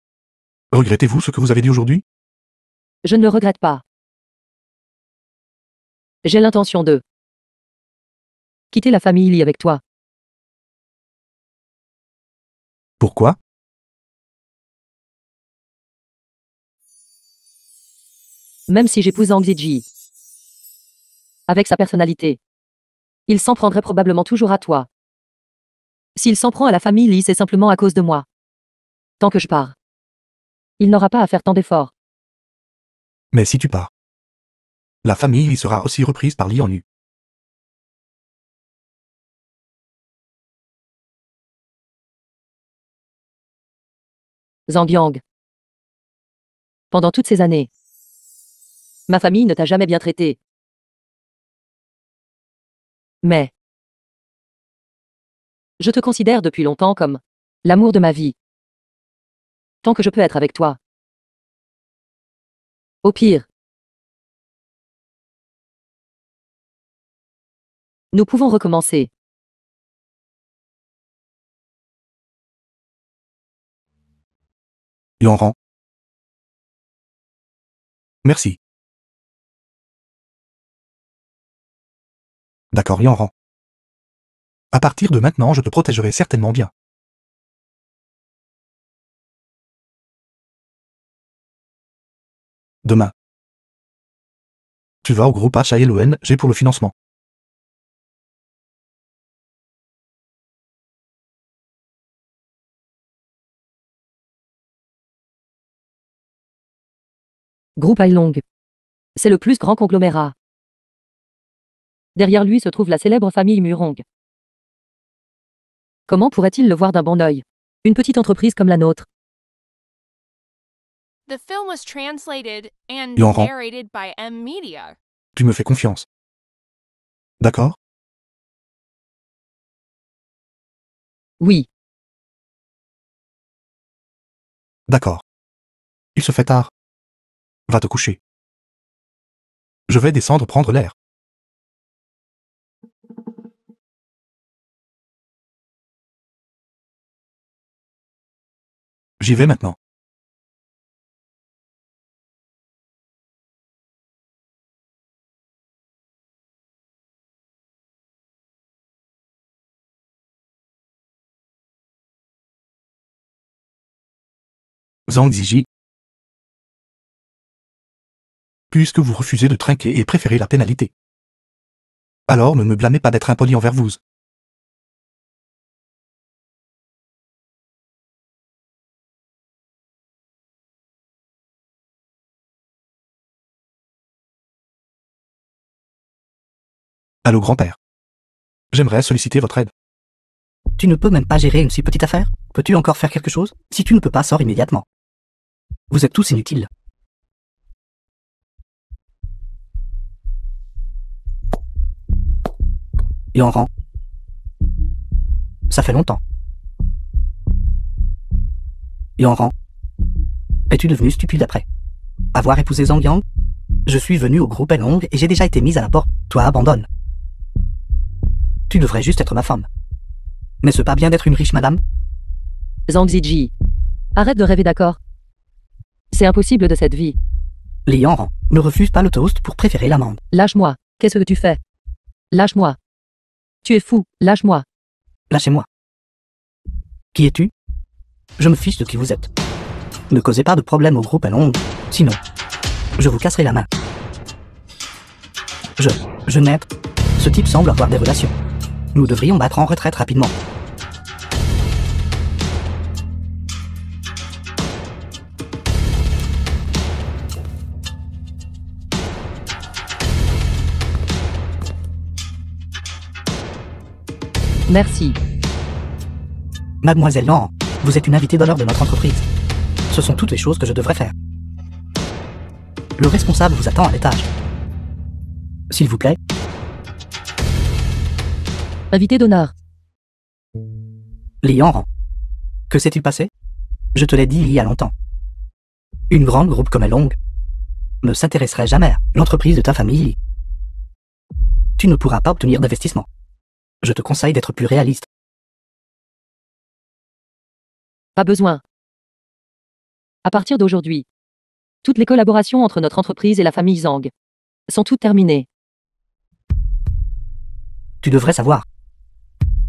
Regrettez-vous ce que vous avez dit aujourd'hui?
Je ne le regrette pas. J'ai l'intention de quitter la famille Li avec toi.
Pourquoi?
Même si j'épouse Zhang Ziji. Avec sa personnalité. Il s'en prendrait probablement toujours à toi. S'il s'en prend à la famille Li, c'est simplement à cause de moi. Tant que je pars. Il n'aura pas à faire tant d'efforts.
Mais si tu pars, la famille y sera aussi reprise par Li en nu.
Zhang Yang. Pendant toutes ces années, ma famille ne t'a jamais bien traité. Mais je te considère depuis longtemps comme l'amour de ma vie. Tant que je peux être avec toi. Au pire, nous pouvons recommencer.
Yanran. Merci. D'accord, Yanran. À partir de maintenant, je te protégerai certainement bien. Demain. Tu vas au groupe HALONG pour le financement.
Groupe Ailong. C'est le plus grand conglomérat. Derrière lui se trouve la célèbre famille Murong. Comment pourrait-il le voir d'un bon œil? Une petite entreprise comme la nôtre.
The film was translated and
Laurent.
narrated by M Media.
Tu me fais confiance. D'accord?
Oui.
D'accord. Il se fait tard. Va te coucher. Je vais descendre prendre l'air. J'y vais maintenant. Zhang Ziji. Puisque vous refusez de trinquer et préférez la pénalité. Alors ne me blâmez pas d'être impoli envers vous. Allô grand-père. J'aimerais solliciter votre aide.
Tu ne peux même pas gérer une si petite affaire? Peux-tu encore faire quelque chose? Si tu ne peux pas, sors immédiatement. Vous êtes tous inutiles. Et en rang. Ça fait longtemps. Et en rang. Es-tu devenu stupide après avoir épousé Zhang Yang? Je suis venu au groupe Elong et j'ai déjà été mise à la porte. Toi, abandonne. Tu devrais juste être ma femme. N'est-ce pas bien d'être une riche madame?
Zhang Ziji. Arrête de rêver, d'accord? C'est impossible de cette vie.
Les Yanran ne refusent pas le toast pour préférer l'amande.
Lâche-moi. Qu'est-ce que tu fais? Lâche-moi. Tu es fou. Lâche-moi.
Lâchez-moi. Qui es-tu? Je me fiche de qui vous êtes. Ne causez pas de problème au groupe Elong, sinon, je vous casserai la main. Je maître. Ce type semble avoir des relations. Nous devrions battre en retraite rapidement.
Merci.
Mademoiselle Lan, vous êtes une invitée d'honneur de notre entreprise. Ce sont toutes les choses que je devrais faire. Le responsable vous attend à l'étage. S'il vous plaît.
Invité d'honneur.
Li Yanran. Que s'est-il passé? Je te l'ai dit il y a longtemps. Une grande groupe comme Elong ne s'intéresserait jamais à l'entreprise de ta famille. Tu ne pourras pas obtenir d'investissement. Je te conseille d'être plus réaliste.
Pas besoin. À partir d'aujourd'hui, toutes les collaborations entre notre entreprise et la famille Zhang sont toutes terminées.
Tu devrais savoir.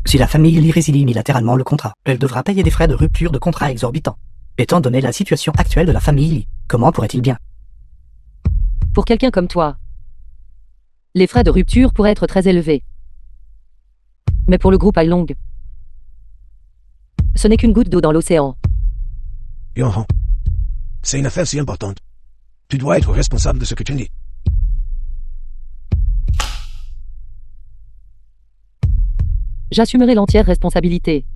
Si la famille Li résilie unilatéralement le contrat, elle devra payer des frais de rupture de contrat exorbitants. Étant donné la situation actuelle de la famille Li, comment pourrait-il bien?
Pour quelqu'un comme toi, les frais de rupture pourraient être très élevés. Mais pour le groupe Ailong, ce n'est qu'une goutte d'eau dans l'océan.
Yanran. C'est une affaire si importante. Tu dois être responsable de ce que tu dis.
J'assumerai l'entière responsabilité.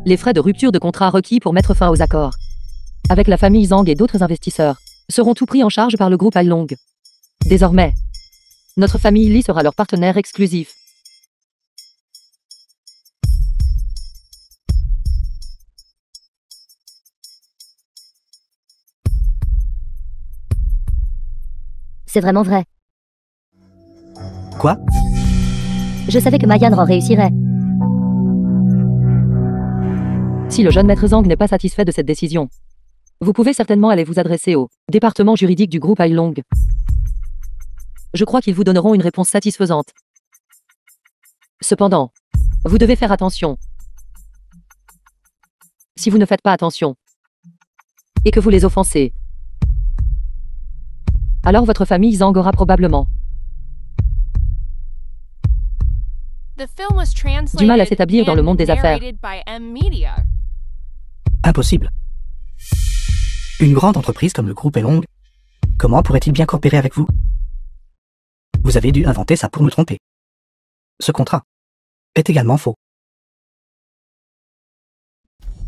Les frais de rupture de contrat requis pour mettre fin aux accords avec la famille Zhang et d'autres investisseurs seront tout pris en charge par le groupe Ailong. Désormais, notre famille Li sera leur partenaire exclusif.
C'est vraiment vrai.
Quoi?
Je savais que Mayan en réussirait.
Si le jeune maître Zhang n'est pas satisfait de cette décision, vous pouvez certainement aller vous adresser au département juridique du groupe Ailong. Je crois qu'ils vous donneront une réponse satisfaisante. Cependant, vous devez faire attention. Si vous ne faites pas attention et que vous les offensez, alors votre famille Zhang aura probablement
du
mal à s'établir dans le monde des affaires.
Impossible. Une grande entreprise comme le groupe Elong, comment pourrait-il bien coopérer avec vous? Vous avez dû inventer ça pour me tromper. Ce contrat est également faux.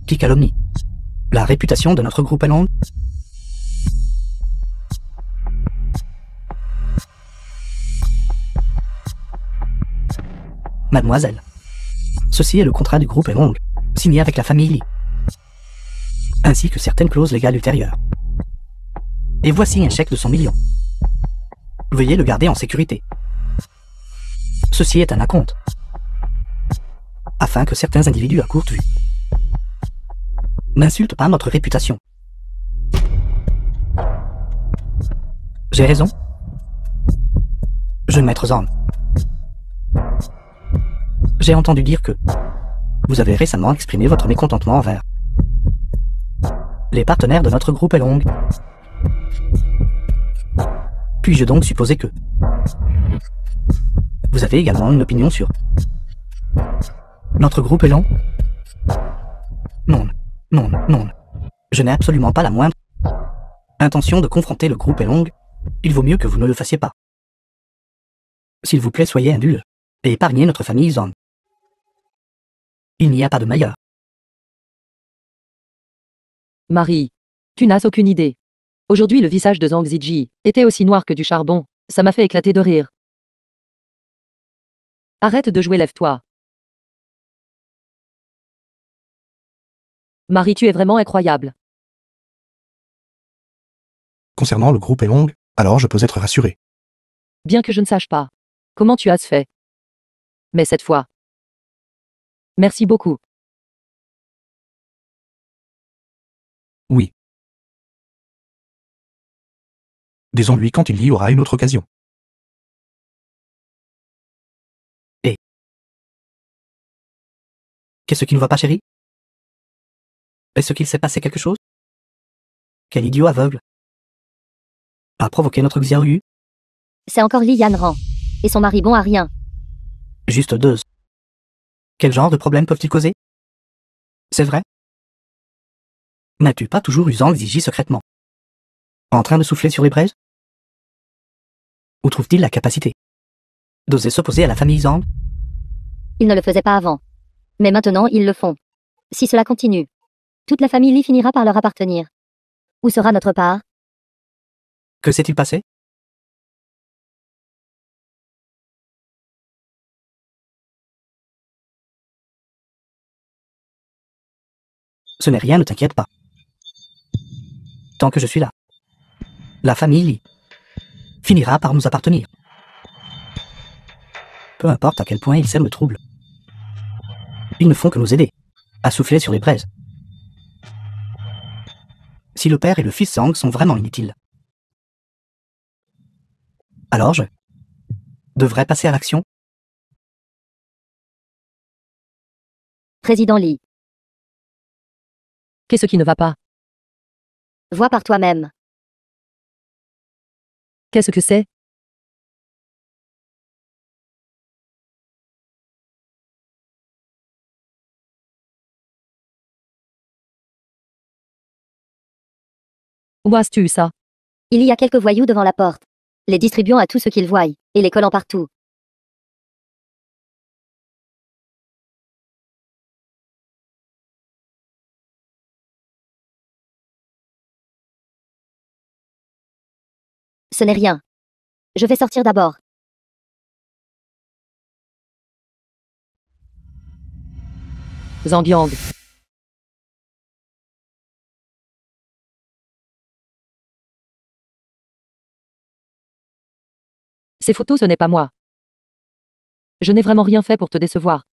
Qui calomnie? La réputation de notre groupe est longue. Mademoiselle, ceci est le contrat du groupe Elong, signé avec la famille Lee, ainsi que certaines clauses légales ultérieures. Et voici un chèque de 100 millions. Veuillez le garder en sécurité. Ceci est un acompte, afin que certains individus à courte vue n'insultent pas notre réputation. J'ai raison, jeune maître Zorn. J'ai entendu dire que vous avez récemment exprimé votre mécontentement envers les partenaires de notre groupe Elong. Puis-je donc supposer que vous avez également une opinion sur notre groupe Elong? Non, non, non. Je n'ai absolument pas la moindre intention de confronter le groupe Elong. Il vaut mieux que vous ne le fassiez pas. S'il vous plaît, soyez indulgents et épargnez notre famille Zorn. Il n'y a pas de meilleur.
Marie, tu n'as aucune idée. Aujourd'hui, le visage de Zhang Zijie était aussi noir que du charbon. Ça m'a fait éclater de rire. Arrête de jouer, lève-toi. Marie, tu es vraiment incroyable.
Concernant le groupe Elong, alors je peux être rassuré.
Bien que je ne sache pas comment tu as fait. Mais cette fois. Merci beaucoup.
Oui. Disons-lui quand il y aura une autre occasion.
Et qu'est-ce qui ne va pas, chérie? Est-ce qu'il s'est passé quelque chose? Quel idiot aveugle a provoqué notre Xiaoyu?
C'est encore Li Yanran. Et son mari bon à rien.
Juste deux. Quel genre de problèmes peuvent-ils causer? C'est vrai? N'as-tu pas toujours eu Zhang Zijie secrètement? En train de souffler sur les braises? Où trouve-t-il la capacité d'oser s'opposer à la famille Zhang?
Ils ne le faisaient pas avant. Mais maintenant, ils le font. Si cela continue, toute la famille Li finira par leur appartenir. Où sera notre part?
Que s'est-il passé? Ce n'est rien, ne t'inquiète pas. Tant que je suis là, la famille Li finira par nous appartenir. Peu importe à quel point ils sèment le trouble. Ils ne font que nous aider à souffler sur les braises. Si le père et le fils Zhang sont vraiment inutiles, alors je devrais passer à l'action?
Président Li,
Qu'est-ce qui ne va pas?
vois par toi-même.
Qu'est-ce que c'est? Où as-tu eu ça?
Il y a quelques voyous devant la porte, les distribuant à tous ceux qu'ils voient, et les collant partout. Ce n'est rien. Je vais sortir d'abord.
Zhang Yang. Ces photos, ce n'est pas moi. Je n'ai vraiment rien fait pour te décevoir.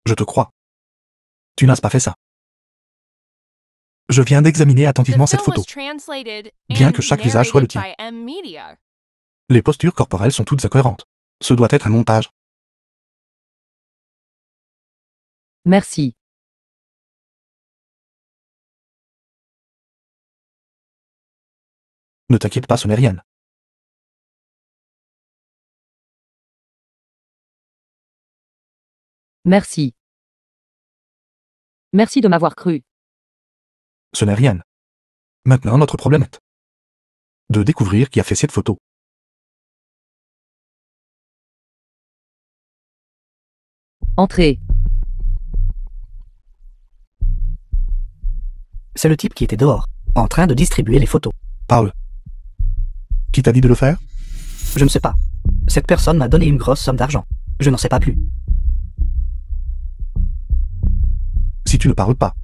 Je te crois. Tu n'as pas fait ça. Je viens d'examiner attentivement
The
cette
film
photo.
was translated
Bien
and
que chaque visage soit le
narrated
tien.
by M Media.
Les postures corporelles sont toutes incohérentes. Ce doit être un montage.
Merci.
Ne t'inquiète pas, ce n'est rien.
Merci. Merci de m'avoir cru.
Ce n'est rien. Maintenant, notre problème est de découvrir qui a fait cette photo.
Entrez.
C'est le type qui était dehors, en train de distribuer les photos.
Pas eux. Qui t'a dit de le faire?
Je ne sais pas. Cette personne m'a donné une grosse somme d'argent. Je n'en sais pas plus.
Si tu ne parles pas,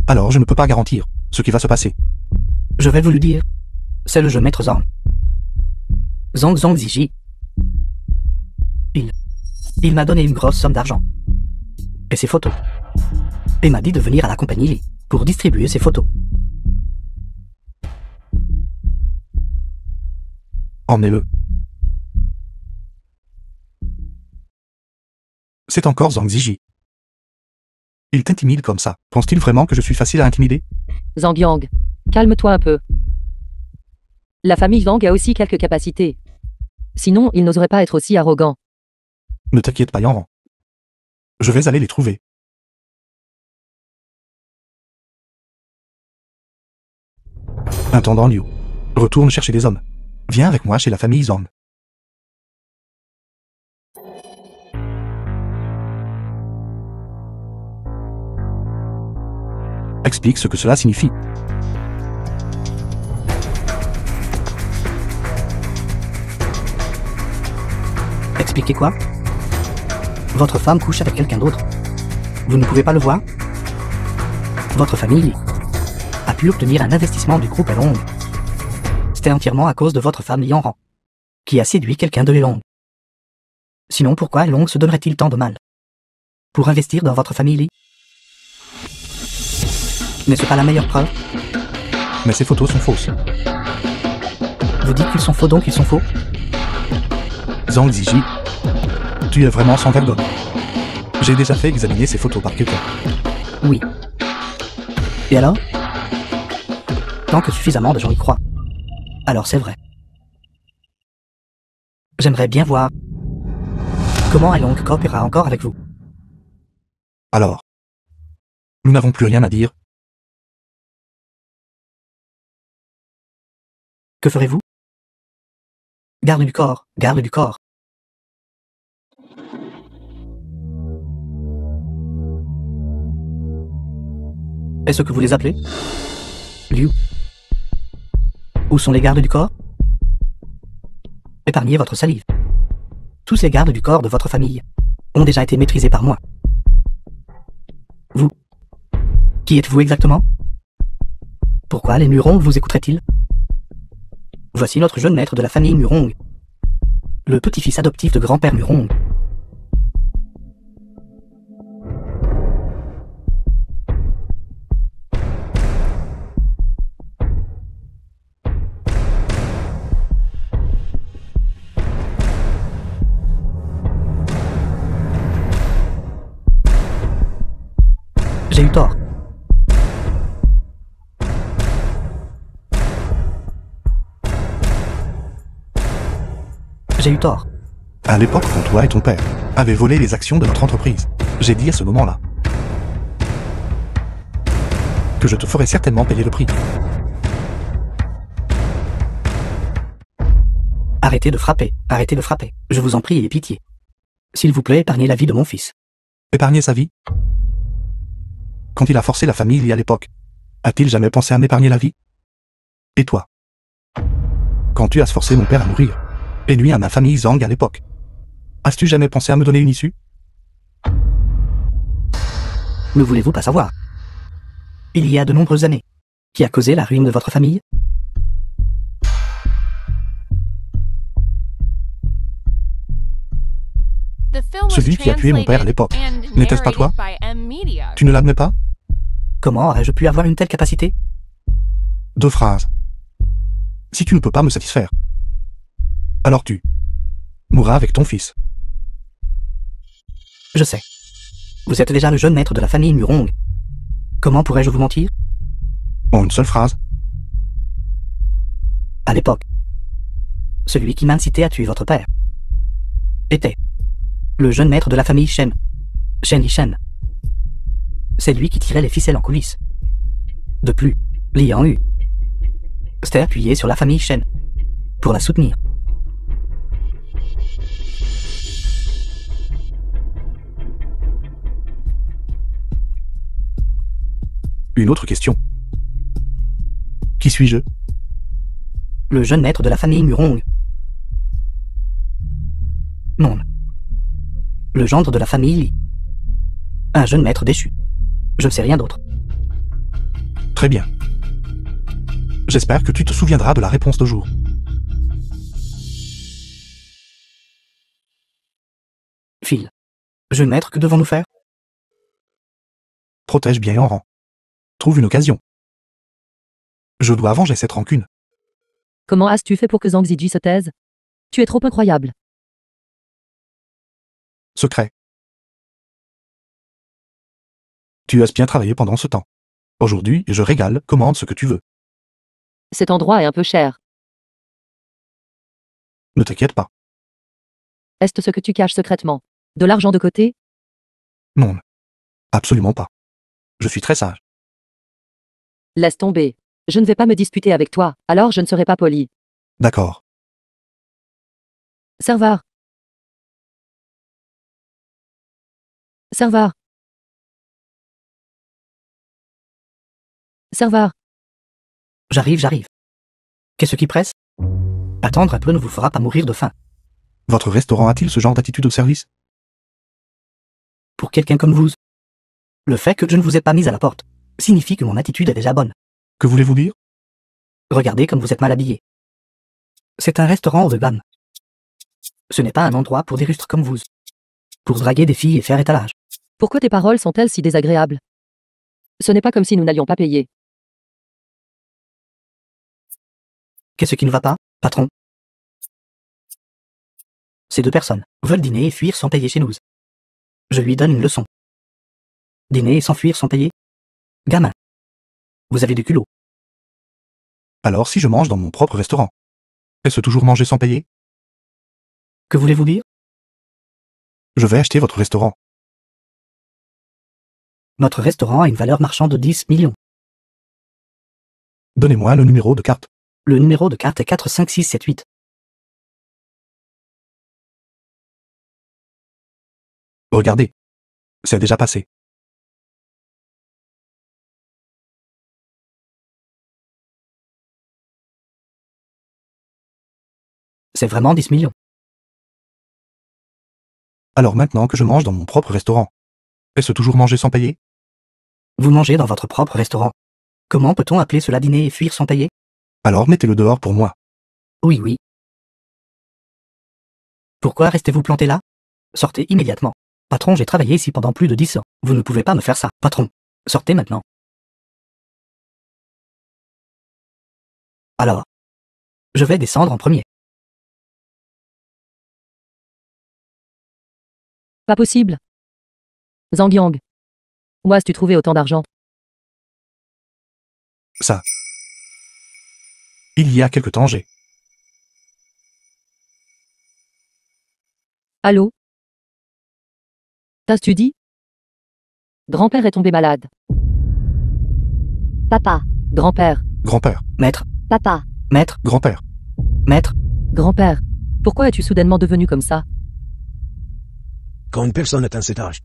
alors je ne peux pas garantir ce qui va se passer.
Je vais vous le dire. C'est le jeune maître Zhang. Zhang Zhang Ziji. Il m'a donné une grosse somme d'argent. Et ses photos. Et m'a dit de venir à la compagnie Li pour distribuer ses photos.
Emmenez-le. C'est encore Zhang Ziji. Il t'intimide comme ça. Pense-t-il vraiment que je suis facile à intimider?
Zhang Yang, calme-toi un peu. La famille Zhang a aussi quelques capacités. Sinon, il n'oserait pas être aussi arrogant.
Ne t'inquiète pas, Yang. Je vais aller les trouver. Intendant Liu, retourne chercher des hommes. Viens avec moi chez la famille Zhang. Explique ce que cela signifie.
Expliquez quoi? Votre femme couche avec quelqu'un d'autre. Vous ne pouvez pas le voir? Votre famille a pu obtenir un investissement du groupe Elong. C'était entièrement à cause de votre femme Liang Ran, qui a séduit quelqu'un de Elong. Sinon pourquoi Elong se donnerait-il tant de mal? Pour investir dans votre famille? N'est-ce pas la meilleure preuve?
Mais ces photos sont fausses.
Vous dites qu'ils sont faux donc ils sont faux?
Zhang Ziji, tu es vraiment sans vergogne. J'ai déjà fait examiner ces photos par quelqu'un.
Oui. Et alors? Tant que suffisamment de gens y croient. Alors c'est vrai. J'aimerais bien voir comment Elong coopérera encore avec vous.
Alors, nous n'avons plus rien à dire.
Que ferez-vous? Garde du corps, garde du corps. Est-ce que vous les appelez? Liu. Où sont les gardes du corps? Épargnez votre salive. Tous les gardes du corps de votre famille ont déjà été maîtrisés par moi. Vous. Qui êtes-vous exactement? Pourquoi les Murong vous écouteraient-ils? Voici notre jeune maître de la famille Murong. Le petit-fils adoptif de grand-père Murong. J'ai eu tort. J'ai eu tort.
À l'époque, quand toi et ton père avaient volé les actions de notre entreprise, j'ai dit à ce moment-là que je te ferais certainement payer le prix.
Arrêtez de frapper, arrêtez de frapper. Je vous en prie, ayez pitié. S'il vous plaît, épargnez la vie de mon fils.
Épargner sa vie? Quand il a forcé la famille il y a l'époque, a-t-il jamais pensé à m'épargner la vie? Et toi? Quand tu as forcé mon père à mourir, et lui à ma famille Zhang à l'époque, as-tu jamais pensé à me donner une issue?
Ne voulez-vous pas savoir? Il y a de nombreuses années, qui a causé la ruine de votre famille?
Celui qui a tué mon père à l'époque, n'était-ce pas toi? Tu ne l'admets pas?
Comment aurais-je pu avoir une telle capacité?
2 phrases. Si tu ne peux pas me satisfaire, alors tu mourras avec ton fils.
Je sais. Vous êtes déjà le jeune maître de la famille Murong. Comment pourrais-je vous mentir?
En une seule phrase.
À l'époque, celui qui m'incitait à tuer votre père était le jeune maître de la famille Shen, Shen Yishen. C'est lui qui tirait les ficelles en coulisses. De plus, Liang Yu s'était appuyé sur la famille Shen pour la soutenir.
Une autre question. Qui suis-je?
Le jeune maître de la famille Murong. Non. Le gendre de la famille Li. Un jeune maître déchu. Je ne sais rien d'autre.
Très bien. J'espère que tu te souviendras de la réponse de jour.
Phil. Jeune maître, que devons-nous faire?
Protège bien Yoran. Trouve une occasion. Je dois venger cette rancune.
Comment as-tu fait pour que Zhang Ziji se taise? Tu es trop incroyable.
Secret. Tu as bien travaillé pendant ce temps. Aujourd'hui, je régale, commande ce que tu veux.
Cet endroit est un peu cher.
Ne t'inquiète pas.
Est-ce ce que tu caches secrètement? De l'argent de côté?
Non. Absolument pas. Je suis très sage.
Laisse tomber. Je ne vais pas me disputer avec toi, alors je ne serai pas poli.
D'accord.
Serveur. Serveur. Serveur.
J'arrive. Qu'est-ce qui presse? Attendre un peu ne vous fera pas mourir de faim.
Votre restaurant a-t-il ce genre d'attitude au service?
Pour quelqu'un comme vous, le fait que je ne vous ai pas mis à la porte signifie que mon attitude est déjà bonne.
Que voulez-vous dire?
Regardez comme vous êtes mal habillé. C'est un restaurant haut de gamme. Ce n'est pas un endroit pour des rustres comme vous. Pour draguer des filles et faire étalage.
Pourquoi tes paroles sont-elles si désagréables? Ce n'est pas comme si nous n'allions pas payer.
Qu'est-ce qui ne va pas, patron? Ces deux personnes veulent dîner et fuir sans payer chez nous. Je lui donne une leçon. Dîner et s'enfuir sans payer? Gamin. Vous avez du culot.
Alors si je mange dans mon propre restaurant, est-ce toujours manger sans payer?
Que voulez-vous dire?
Je vais acheter votre restaurant.
Notre restaurant a une valeur marchande de 10 millions.
Donnez-moi le numéro de carte.
Le numéro de carte est 45678.
Regardez. C'est déjà passé.
C'est vraiment 10 millions.
Alors maintenant que je mange dans mon propre restaurant, est-ce toujours manger sans payer?
Vous mangez dans votre propre restaurant. Comment peut-on appeler cela dîner et fuir sans payer?
Alors mettez-le dehors pour moi.
Oui. Pourquoi restez-vous planté là? Sortez immédiatement. Patron, j'ai travaillé ici pendant plus de 10 ans. Vous ne pouvez pas me faire ça. Patron, sortez maintenant. Alors, je vais descendre en premier.
Pas possible. Zhang Yang. Où as-tu trouvé autant d'argent?
Ça. Il y a quelque temps j'ai.
Allô? T'as-tu dit? Grand-père est tombé malade.
Papa,
Grand-père.
Grand-père.
Maître,
papa,
maître,
Grand-père.
maître.
Grand-père. Pourquoi es-tu soudainement devenu comme ça?
Quand une personne atteint cet âge,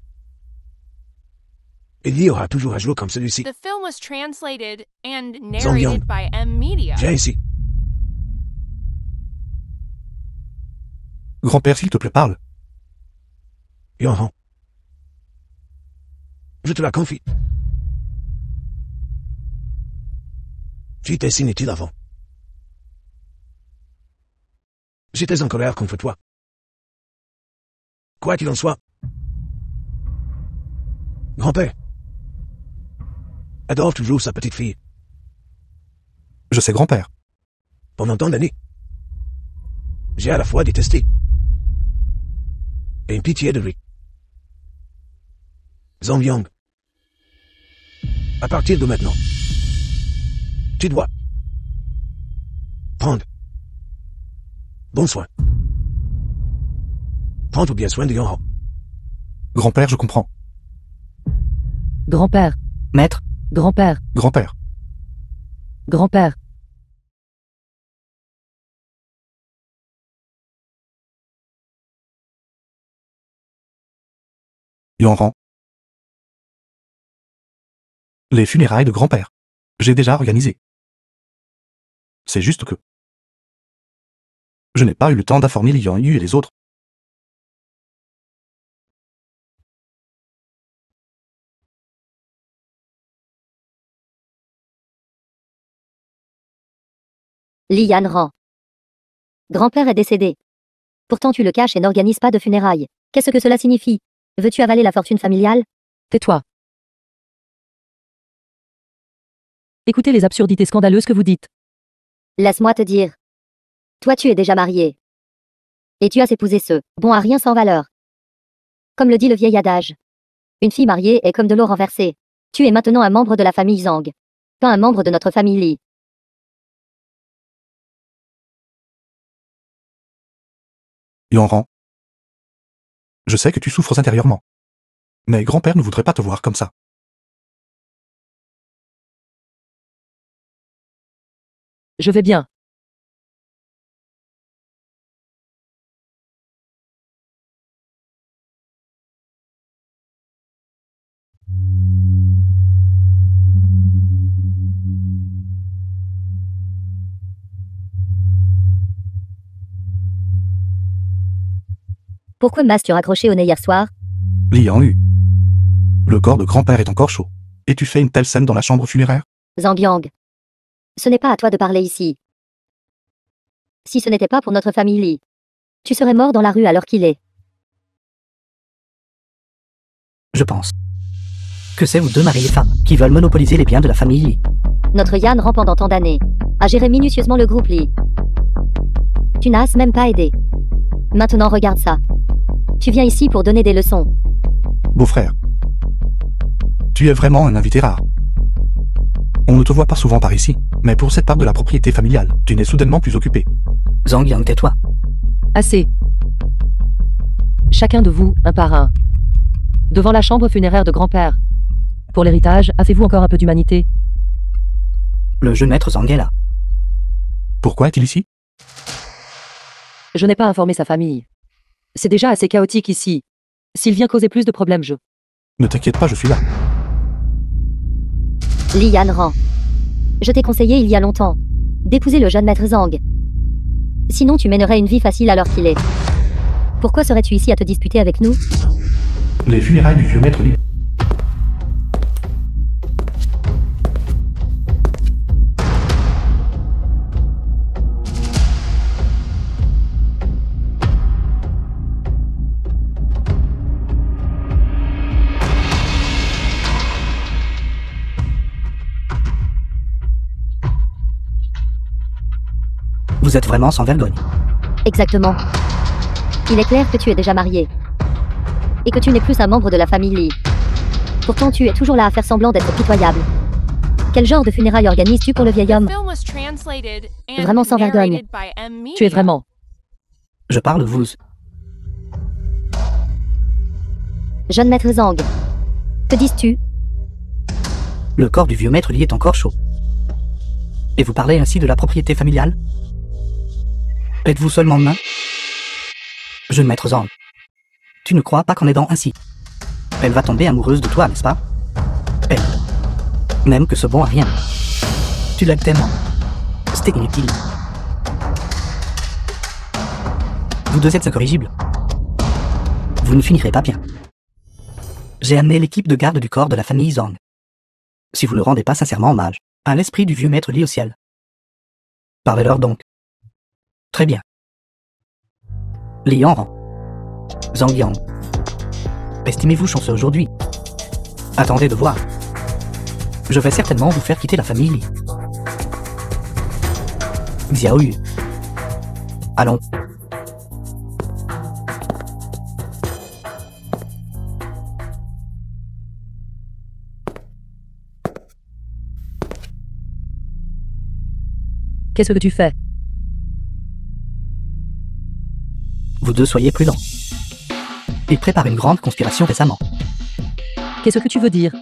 il y aura toujours un jour comme celui-ci.
The film was translated and
Zhang Yang.
narrated by M Media.
Viens ici.
Grand-père, s'il te plaît, parle.
Yoran. Je te la confie. Tu étais si inutile avant. J'étais en colère contre toi. Quoi qu'il en soit, grand-père adore toujours sa petite fille.
Je sais, grand-père.
Pendant tant d'années, j'ai à la fois détesté et une pitié de lui. Zhang Yang, à partir de maintenant, tu dois prendre bon soin. Prendre bien soin de Yoran.
Grand-père, je comprends.
Grand-père.
Maître,
Grand-père.
Grand-père.
Grand-père.
Yoran. Les funérailles de grand-père. J'ai déjà organisé. C'est juste que... je n'ai pas eu le temps d'informer Li Yanyu et les autres.
Li Yanran. Grand-père est décédé. Pourtant tu le caches et n'organises pas de funérailles. Qu'est-ce que cela signifie? Veux-tu avaler la fortune familiale?
Tais-toi. Écoutez les absurdités scandaleuses que vous dites.
Laisse-moi te dire. Toi tu es déjà marié. Et tu as épousé ce bon à rien sans valeur. Comme le dit le vieil adage. Une fille mariée est comme de l'eau renversée. Tu es maintenant un membre de la famille Zhang. Pas un membre de notre famille Li.
Yanran. Je sais que tu souffres intérieurement. Mais grand-père ne voudrait pas te voir comme ça.
Je vais bien.
Pourquoi m'as-tu raccroché au nez hier soir?
Li Yanyu. Le corps de grand-père est encore chaud. Et tu fais une telle scène dans la chambre funéraire?
Zhang Yang. Ce n'est pas à toi de parler ici. Si ce n'était pas pour notre famille Li, tu serais mort dans la rue à l'heure qu'il est.
Je pense que c'est vous deux maris et femmes qui veulent monopoliser les biens de la famille Li.
Notre Yan Ran pendant tant d'années a géré minutieusement le groupe Li. Tu n'as même pas aidé. Maintenant regarde ça. Tu viens ici pour donner des leçons.
Beau-frère. Tu es vraiment un invité rare. On ne te voit pas souvent par ici, mais pour cette part de la propriété familiale, tu n'es soudainement plus occupé.
Zhang Yang, tais-toi.
Assez. Chacun de vous, un par un. Devant la chambre funéraire de grand-père. Pour l'héritage, avez-vous encore un peu d'humanité?
Le jeune maître Zhang est là.
Pourquoi est-il ici?
Je n'ai pas informé sa famille. C'est déjà assez chaotique ici. S'il vient causer plus de problèmes, je...
Ne t'inquiète pas, je suis là.
Li Yanran. Je t'ai conseillé il y a longtemps d'épouser le jeune maître Zhang. Sinon tu mènerais une vie facile à l'heure qu'il est. Pourquoi serais-tu ici à te disputer avec nous?
Les funérailles du vieux maître Li.
Vous êtes vraiment sans vergogne.
Exactement. Il est clair que tu es déjà marié. Et que tu n'es plus un membre de la famille Li. Pourtant tu es toujours là à faire semblant d'être pitoyable. Quel genre de funérailles organises-tu pour le vieil homme?
Vraiment
sans vergogne.
Tu es vraiment...
Je parle vous.
Jeune maître Zhang. Que dis-tu?
Le corps du vieux maître Li est encore chaud. Et vous parlez ainsi de la propriété familiale? Êtes-vous seulement main? Jeune maître Zhang. Tu ne crois pas qu'en aidant ainsi, elle va tomber amoureuse de toi, n'est-ce pas? Elle. Même que ce bon à rien. Tu l'aimes tellement. C'était inutile. Vous deux êtes incorrigibles. Vous ne finirez pas bien. J'ai amené l'équipe de garde du corps de la famille Zhang. Si vous ne rendez pas sincèrement hommage à l'esprit du vieux maître Li au ciel. Parlez-leur donc. Très bien. Li Yanran. Zhang Yang. Estimez-vous chanceux aujourd'hui? Attendez de voir. Je vais certainement vous faire quitter la famille Li. Xiao Yu. Allons.
Qu'est-ce que tu fais?
Vous deux soyez prudents. Il prépare une grande conspiration récemment.
Qu'est-ce que tu veux dire?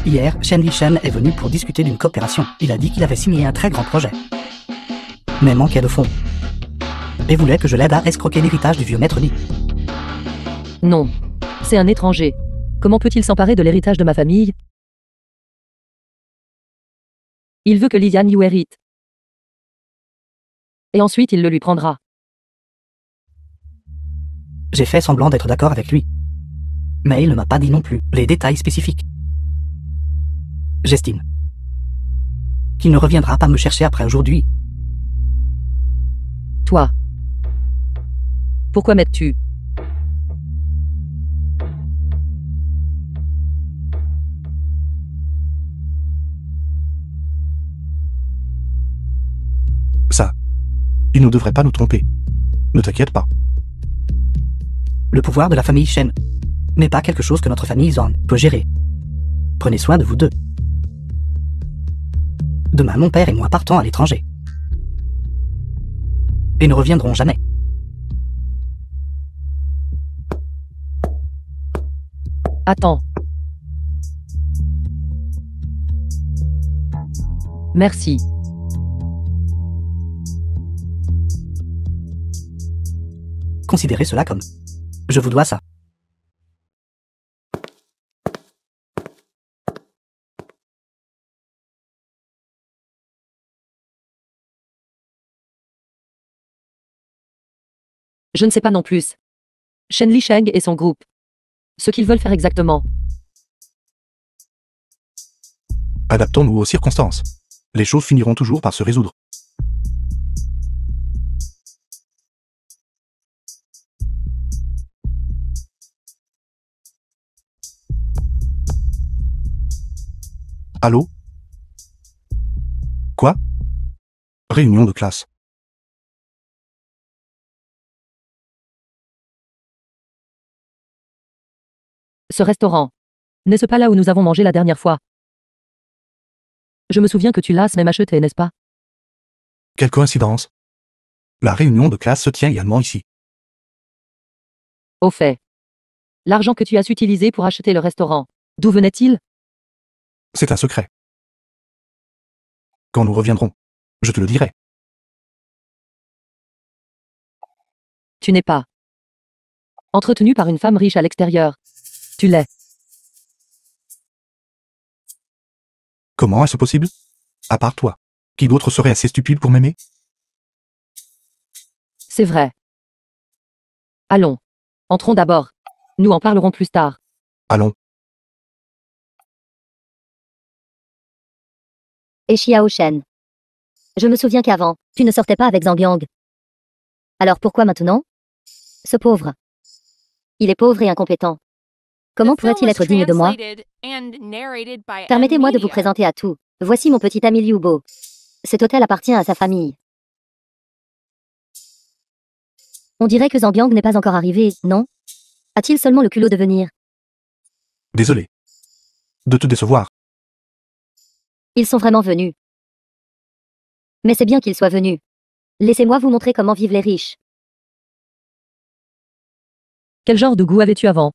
Hier, Shen Lishen est venu pour discuter d'une coopération. Il a dit qu'il avait signé un très grand projet. Mais manquait de fonds. Et voulait que je l'aide à escroquer l'héritage du vieux maître Li.
Non. C'est un étranger. Comment peut-il s'emparer de l'héritage de ma famille? Il veut que Lilian you hérite. Et ensuite il le lui prendra.
J'ai fait semblant d'être d'accord avec lui. Mais il ne m'a pas dit non plus les détails spécifiques. J'estime qu'il ne reviendra pas me chercher après aujourd'hui.
Toi. Pourquoi m'aides-tu?
Ça. Il ne devrait pas nous tromper. Ne t'inquiète pas.
Le pouvoir de la famille Shen n'est pas quelque chose que notre famille Zhang peut gérer. Prenez soin de vous deux. Demain, mon père et moi partons à l'étranger. Et ne reviendrons jamais.
Attends. Merci.
Considérez cela comme je vous dois ça.
Je ne sais pas non plus. Shen Lisheng et son groupe. Ce qu'ils veulent faire exactement.
Adaptons-nous aux circonstances. Les choses finiront toujours par se résoudre. Allô? Quoi? Réunion de classe.
Ce restaurant. N'est-ce pas là où nous avons mangé la dernière fois? Je me souviens que tu l'as même acheté, n'est-ce pas?
Quelle coïncidence. La réunion de classe se tient également ici.
Au fait. L'argent que tu as utilisé pour acheter le restaurant, d'où venait-il?
C'est un secret. Quand nous reviendrons, je te le dirai.
Tu n'es pas entretenu par une femme riche à l'extérieur. Tu l'es.
Comment est-ce possible? À part toi, qui d'autre serait assez stupide pour m'aimer?
C'est vrai. Allons. Entrons d'abord. Nous en parlerons plus tard.
Allons.
Et Xiao Shen. Je me souviens qu'avant, tu ne sortais pas avec Zhang Yang. Alors pourquoi maintenant? Ce pauvre. Il est pauvre et incompétent. Comment pourrait-il être digne de moi? Permettez-moi de vous présenter à tous. Voici mon petit ami Liu Bo. Cet hôtel appartient à sa famille. On dirait que Zhang Yang n'est pas encore arrivé, non? A-t-il seulement le culot de venir?
Désolé. De te décevoir.
Ils sont vraiment venus. Mais c'est bien qu'ils soient venus. Laissez-moi vous montrer comment vivent les riches.
Quel genre de goût avais-tu avant?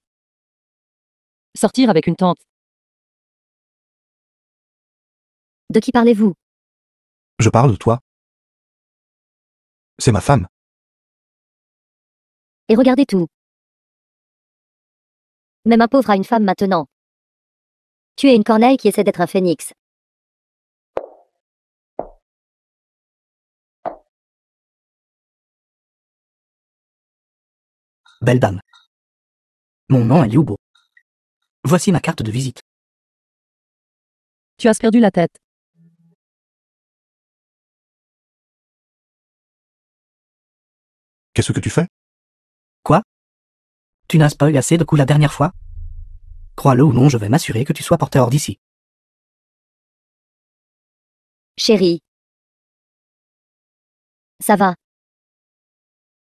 Sortir avec une tante.
De qui parlez-vous?
Je parle de toi. C'est ma femme.
Et regardez tout. Même un pauvre a une femme maintenant. Tu es une corneille qui essaie d'être un phénix.
Belle dame. Mon nom est Liu Bo. Voici ma carte de visite.
Tu as perdu la tête.
Qu'est-ce que tu fais?
Quoi? Tu n'as pas eu assez de coups la dernière fois? Crois-le ou non, je vais m'assurer que tu sois porté hors d'ici.
Chérie. Ça va.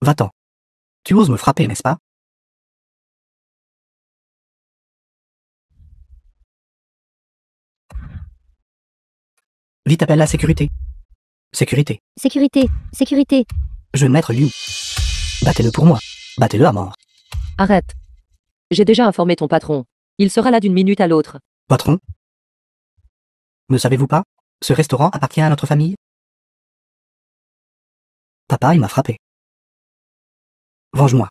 Va-t'en. Tu oses me frapper, n'est-ce pas? Vite, appelle la sécurité. Sécurité.
Sécurité, sécurité.
Jeune maître Liu. Battez-le pour moi. Battez-le à mort.
Arrête. J'ai déjà informé ton patron. Il sera là d'une minute à l'autre.
Patron? Ne savez-vous pas? Ce restaurant appartient à notre famille? Papa, il m'a frappé. Venge-moi.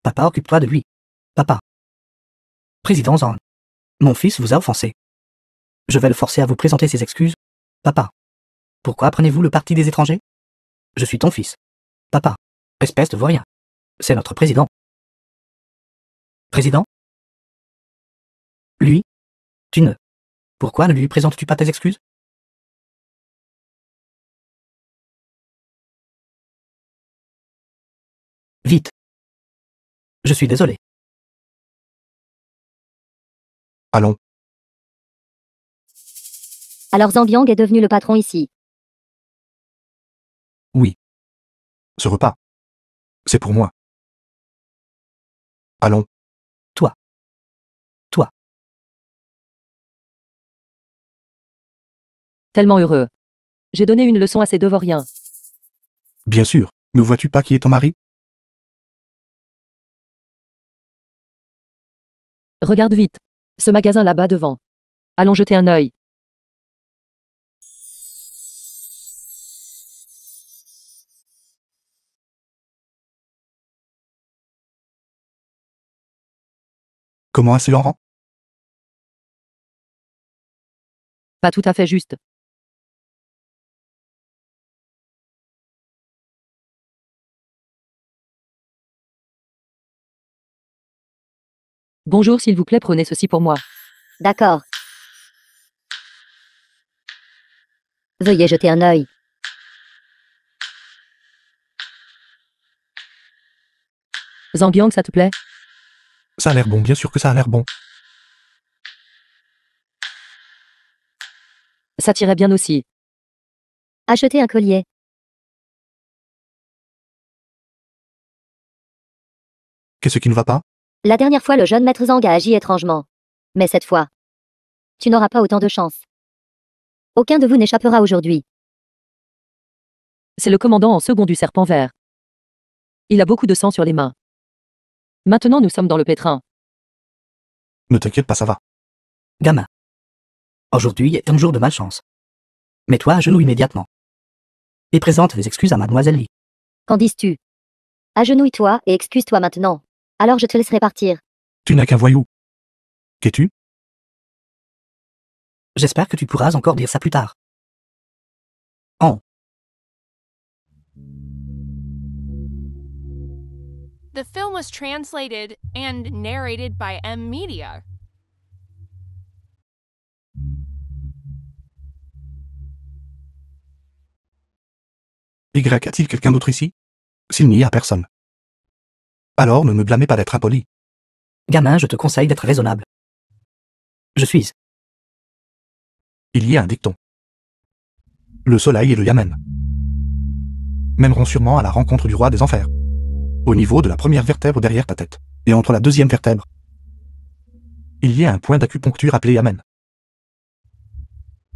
Papa, occupe-toi de lui. Papa. Président Zhang. Mon fils vous a offensé. Je vais le forcer à vous présenter ses excuses. Papa. Pourquoi prenez-vous le parti des étrangers? Je suis ton fils. Papa. Espèce de vaurien. C'est notre président. Président? Lui? Tu ne. Pourquoi ne lui présentes-tu pas tes excuses? Vite. Je suis désolé.
Allons.
Alors Zambiang est devenu le patron ici.
Oui. Ce repas. C'est pour moi. Allons.
Tellement heureux. J'ai donné une leçon à ces deux vauriens.
Bien sûr. Ne vois-tu pas qui est ton mari?
Regarde vite. Ce magasin là-bas devant. Allons jeter un œil.
Comment assez en rang?
Pas tout à fait juste. Bonjour s'il vous plaît, prenez ceci pour moi.
D'accord. Veuillez jeter un œil.
Zambiang, ça te plaît?
Ça a l'air bon, bien sûr que ça a l'air bon.
Ça t'irait bien aussi.
Achetez un collier.
Qu'est-ce qui ne va pas?
La dernière fois, le jeune maître Zhang a agi étrangement. Mais cette fois, tu n'auras pas autant de chance. Aucun de vous n'échappera aujourd'hui.
C'est le commandant en second du Serpent Vert. Il a beaucoup de sang sur les mains. Maintenant nous sommes dans le pétrin.
Ne t'inquiète pas, ça va.
Gamin. Aujourd'hui est un jour de malchance. Mets-toi à genoux immédiatement. Et présente tes excuses à Mademoiselle Lee.
Qu'en dis-tu? Agenouille-toi et excuse-toi maintenant. Alors je te laisserai partir.
Tu n'as qu'un voyou. Qu'es-tu?
J'espère que tu pourras encore dire ça plus tard.
The film was translated and narrated by M Media.
Y a-t-il quelqu'un d'autre ici? S'il n'y a personne. Alors ne me blâmez pas d'être impoli.
Gamin, je te conseille d'être raisonnable. Je suis.
Il y a un dicton. Le soleil et le yamen mèneront sûrement à la rencontre du roi des enfers. Au niveau de la première vertèbre derrière ta tête, et entre la deuxième vertèbre, il y a un point d'acupuncture appelé yamen.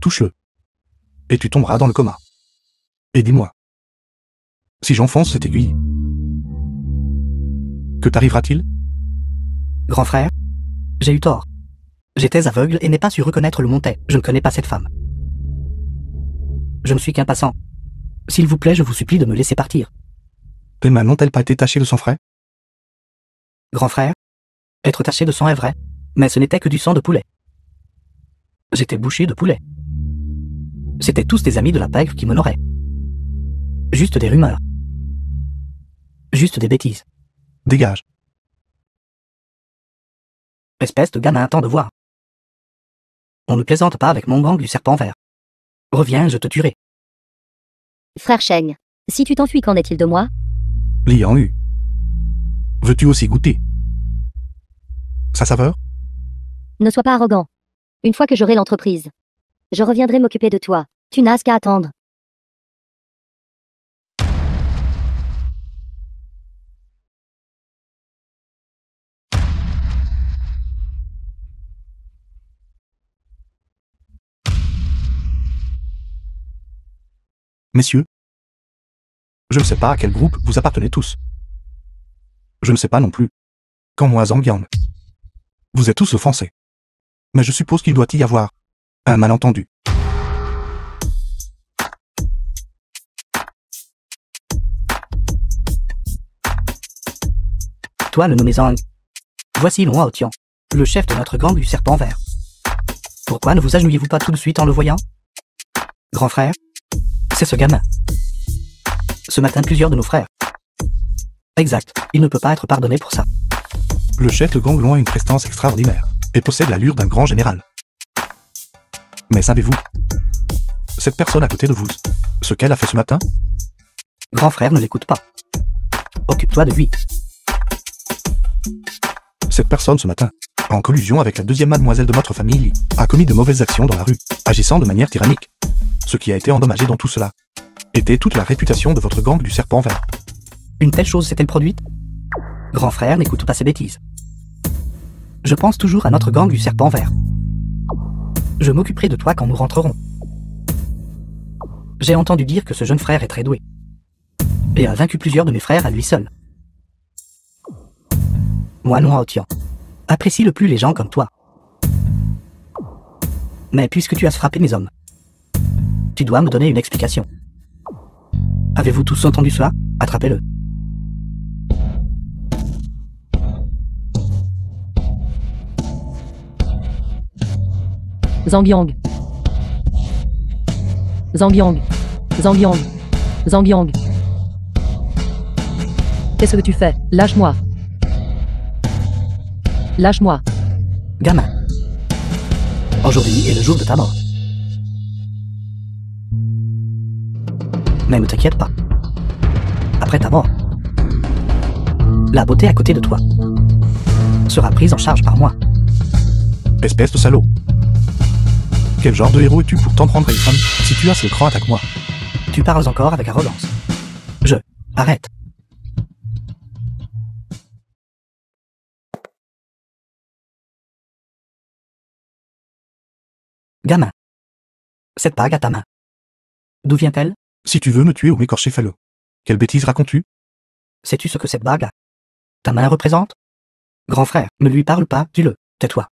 Touche-le. Et tu tomberas dans le coma. Et dis-moi, si j'enfonce cette aiguille, que t'arrivera-t-il?
Grand frère, j'ai eu tort. J'étais aveugle et n'ai pas su reconnaître le montet. Je ne connais pas cette femme. Je ne suis qu'un passant. S'il vous plaît, je vous supplie de me laisser partir.
Tes mains n'ont-elles pas été tachées de sang frais?
Grand frère, être taché de sang est vrai, mais ce n'était que du sang de poulet. J'étais bouché de poulet. C'étaient tous des amis de la pègre qui m'honoraient. Juste des rumeurs. Juste des bêtises.
Dégage.
Espèce de gamin, temps de voir. On ne plaisante pas avec mon gang du Serpent Vert. Reviens, je te tuerai.
Frère Sheng, si tu t'enfuis, qu'en est-il de moi?
Liang Hu. Veux-tu aussi goûter sa saveur?
Ne sois pas arrogant. Une fois que j'aurai l'entreprise, je reviendrai m'occuper de toi. Tu n'as qu'à attendre.
Messieurs, je ne sais pas à quel groupe vous appartenez tous. Je ne sais pas non plus. Quand moi Zambiang. Vous êtes tous offensés. Mais je suppose qu'il doit y avoir un malentendu.
Toi, le nommé Zhang. Voici Loin Otian, le chef de notre gang du Serpent Vert. Pour Pourquoi ne vous agenouillez-vous pas tout de suite en le voyant? Grand frère, c'est ce gamin. Ce matin, plusieurs de nos frères. Exact, il ne peut pas être pardonné pour ça.
Le chef de gang a une prestance extraordinaire et possède l'allure d'un grand général. Mais savez-vous, cette personne à côté de vous, ce qu'elle a fait ce matin?
Grand frère, ne l'écoute pas. Occupe-toi de lui.
Cette personne ce matin, en collusion avec la deuxième mademoiselle de notre famille, a commis de mauvaises actions dans la rue, agissant de manière tyrannique. Ce qui a été endommagé dans tout cela était toute la réputation de votre gang du serpent vert.
Une telle chose s'est-elle produite? Grand frère, n'écoute pas ces bêtises. Je pense toujours à notre gang du serpent vert. Je m'occuperai de toi quand nous rentrerons. J'ai entendu dire que ce jeune frère est très doué et a vaincu plusieurs de mes frères à lui seul. Moi, non, Otian, apprécie le plus les gens comme toi. Mais puisque tu as frappé mes hommes, tu dois me donner une explication. Avez-vous tous entendu cela? Attrapez-le.
Zangyang. Zangyang. Zangyang. Zangyang. Qu'est-ce que tu fais? Lâche-moi. Lâche-moi.
Gamin. Aujourd'hui est le jour de ta mort. Mais ne t'inquiète pas. Après ta mort, la beauté à côté de toi sera prise en charge par moi.
Espèce de salaud. Quel genre de héros es-tu pour t'en prendre à une femme? Si tu as ce cran, attaque-moi.
Tu parles encore avec arrogance. Arrête. Gamin. Cette bague à ta main. D'où vient-elle?
Si tu veux me tuer ou m'écorcher, fais-le. Quelle bêtise racontes-tu?
Sais-tu ce que cette bague a? Ta main représente? Grand frère, ne lui parle pas, dis-le, tais-toi.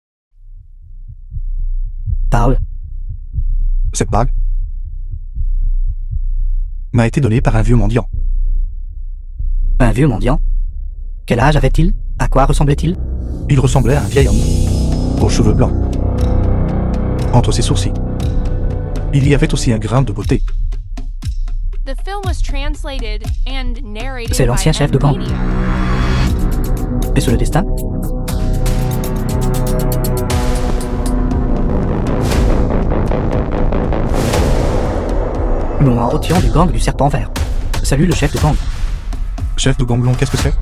Parle.
Cette bague m'a été donnée par un vieux mendiant.
Un vieux mendiant? Quel âge avait-il? À quoi ressemblait-il?
Il ressemblait à un vieil homme, aux cheveux blancs. Entre ses sourcils, il y avait aussi un grain de beauté.
The film was translated and narrated
C'est l'ancien
by
chef de gang.
M-Media.
Est-ce le destin? Nous en retient du gang du serpent vert. Salut le chef de gang.
Chef de ganglon, qu'est-ce que c'est?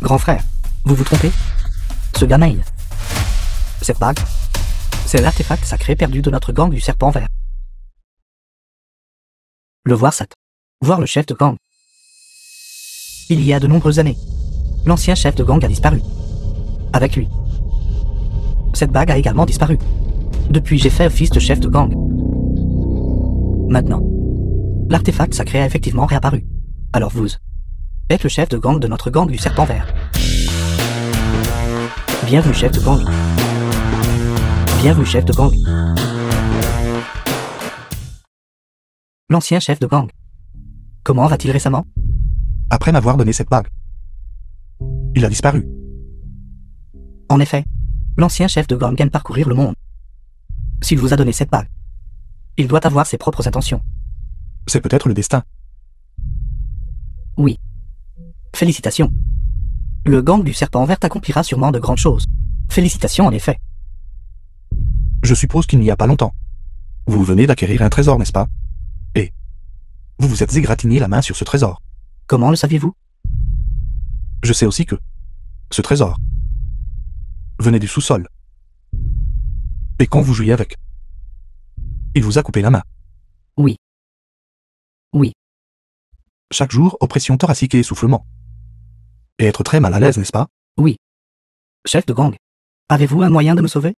Grand frère, vous vous trompez? Ce gamin, cette bague, c'est l'artefact sacré perdu de notre gang du serpent vert. Le voir voir le chef de gang. Il y a de nombreuses années, l'ancien chef de gang a disparu. Avec lui. Cette bague a également disparu. Depuis, j'ai fait office de chef de gang. Maintenant, l'artefact sacré a effectivement réapparu. Alors vous êtes le chef de gang de notre gang du serpent vert. Bienvenue chef de gang. Bienvenue chef de gang. L'ancien chef de gang. Comment va-t-il récemment?
Après m'avoir donné cette bague, il a disparu.
En effet, l'ancien chef de gang aime parcourir le monde. S'il vous a donné cette bague, il doit avoir ses propres intentions.
C'est peut-être le destin.
Oui. Félicitations. Le gang du serpent vert accomplira sûrement de grandes choses. Félicitations en effet.
Je suppose qu'il n'y a pas longtemps. Vous venez d'acquérir un trésor, n'est-ce pas? Et vous vous êtes égratigné la main sur ce trésor.
Comment le saviez-vous?
Je sais aussi que ce trésor venait du sous-sol. Et quand vous jouiez avec, il vous a coupé la main.
Oui. Oui.
Chaque jour, oppression thoracique et essoufflement. Et être très mal à l'aise, n'est-ce pas?
Oui. Chef de gang, avez-vous un moyen de me sauver?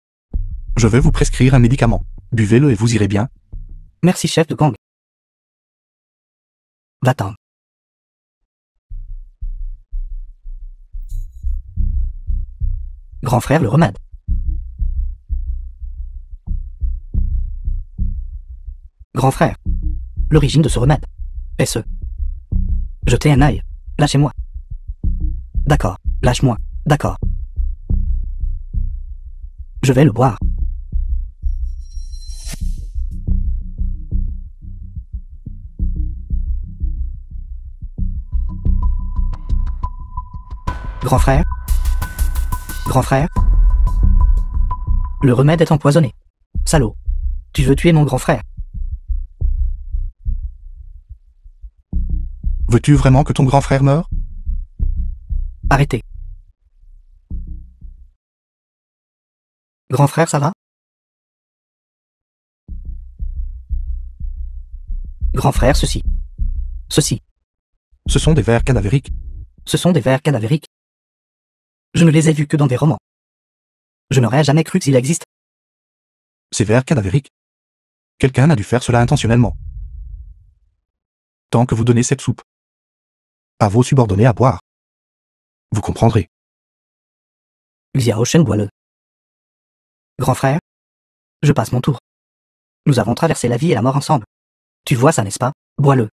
Je vais vous prescrire un médicament. Buvez-le et vous irez bien.
Merci chef de gang. Va-t'en. Grand frère le remède. Grand frère, l'origine de ce remède est ce. Jetez un œil. Lâchez-moi. D'accord, lâche-moi. D'accord. Je vais le boire. Grand frère? Grand frère? Le remède est empoisonné. Salaud. Tu veux tuer mon grand frère?
Veux-tu vraiment que ton grand frère meure?
Arrêtez. Grand frère, ça va? Grand frère, ceci. Ceci.
Ce sont des vers cadavériques.
Ce sont des vers cadavériques. Je ne les ai vus que dans des romans. Je n'aurais jamais cru qu'il existe.
Ces vers cadavériques. Quelqu'un a dû faire cela intentionnellement. Tant que vous donnez cette soupe à vos subordonnés à boire, vous comprendrez.
Xiao Shen bois-le. Grand frère, je passe mon tour. Nous avons traversé la vie et la mort ensemble. Tu vois ça, n'est-ce pas? Bois-le.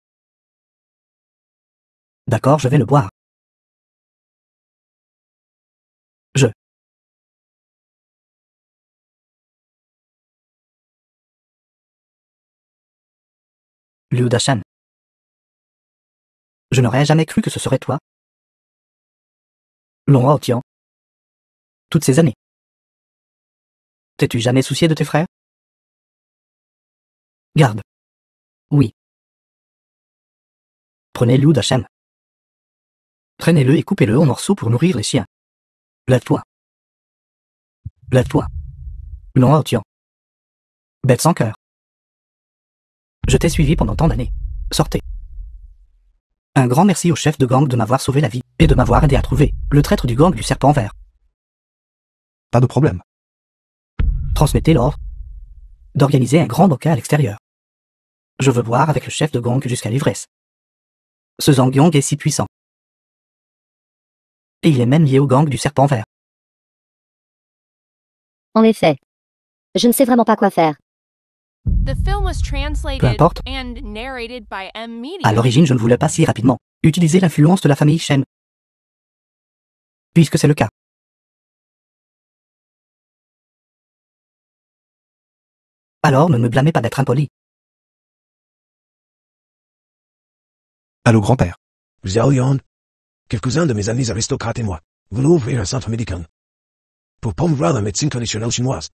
D'accord, je vais le boire. Liu Dashan. Je n'aurais jamais cru que ce serait toi. Long Hao Tian. Toutes ces années. T'es-tu jamais soucié de tes frères? Garde. Oui. Prenez Liu Dashan. Traînez-le et coupez-le en morceaux pour nourrir les chiens. Lève-toi. Lève-toi. Long Hao Tian. Bête sans cœur. Je t'ai suivi pendant tant d'années. Sortez. Un grand merci au chef de gang de m'avoir sauvé la vie et de m'avoir aidé à trouver le traître du gang du serpent vert.
Pas de problème.
Transmettez l'ordre d'organiser un grand banquet à l'extérieur. Je veux boire avec le chef de gang jusqu'à l'ivresse. Ce Zhang Yong est si puissant. Et il est même lié au gang du serpent vert.
En effet. Je ne sais vraiment pas quoi faire.
The film was translated
Peu importe.
and narrated by M. Media.
À l'origine, je ne voulais pas si rapidement utiliser l'influence de la famille Shen. Puisque c'est le cas. Alors ne me blâmez pas d'être impoli.
Allô, grand-père.
Xiao Yan, quelques-uns de mes amis aristocrates et moi voulons ouvrir un centre médical pour promouvoir la médecine traditionnelle chinoise.